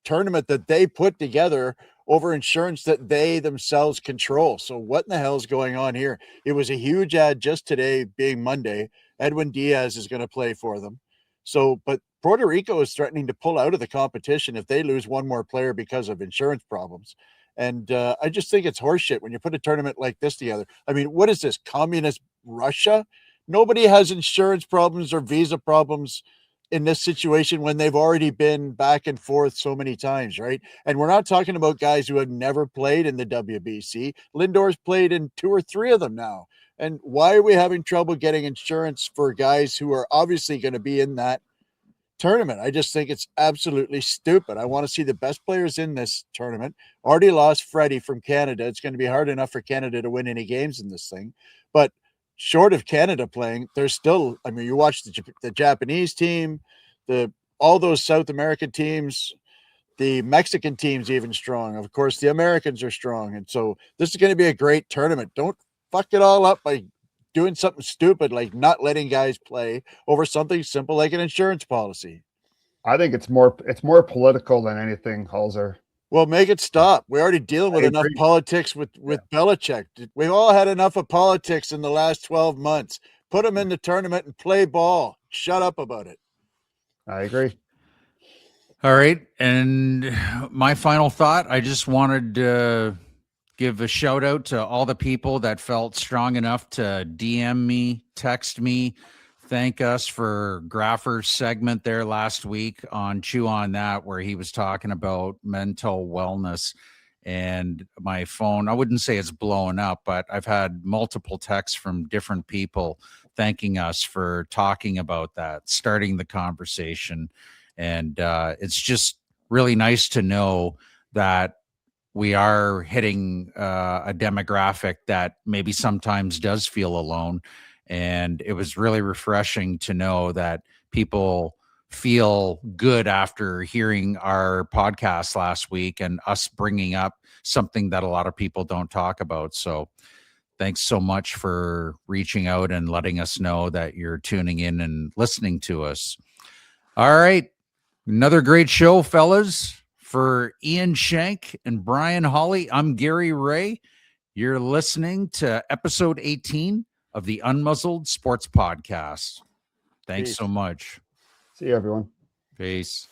tournament that they put together over insurance that they themselves control. So what in the hell is going on here? It was a huge ad just today, being Monday. Edwin Diaz is going to play for them. So, but Puerto Rico is threatening to pull out of the competition if they lose one more player because of insurance problems. And I just think it's horseshit when you put a tournament like this together. I mean, what is this, communist Russia? Nobody has insurance problems or visa problems in this situation when they've already been back and forth so many times, right? And we're not talking about guys who have never played in the WBC. Lindor's played in 2 or 3 of them now. And why are we having trouble getting insurance for guys who are obviously going to be in that tournament? I just think it's absolutely stupid. I want to see the best players in this tournament. Already lost Freddie from Canada. It's going to be hard enough for Canada to win any games in this thing. But short of Canada playing, there's still, I mean, you watch the Japanese team, all those South American teams, the Mexican team's even strong. Of course, the Americans are strong. And so this is going to be a great tournament. Don't fuck it all up by doing something stupid like not letting guys play over something simple like an insurance policy. I think it's more political than anything, Halser. Well, make it stop. We're already dealing with enough politics with Belichick. We've all had enough of politics in the last 12 months. Put them in the tournament and play ball. Shut up about it. I agree. All right. And my final thought, I just wanted to give a shout out to all the people that felt strong enough to DM me, text me, thank us for Graffer's segment there last week on Chew on That, where he was talking about mental wellness. And my phone, I wouldn't say it's blowing up, but I've had multiple texts from different people thanking us for talking about that, starting the conversation. And it's just really nice to know that we are hitting a demographic that maybe sometimes does feel alone. And it was really refreshing to know that people feel good after hearing our podcast last week and us bringing up something that a lot of people don't talk about. So thanks so much for reaching out and letting us know that you're tuning in and listening to us. All right. Another great show, fellas. For Ian Shank and Brian Hawley, I'm Gary Ray. You're listening to episode 18 of the Unmuzzled Sports Podcast. Thanks so much. See you, everyone. Peace.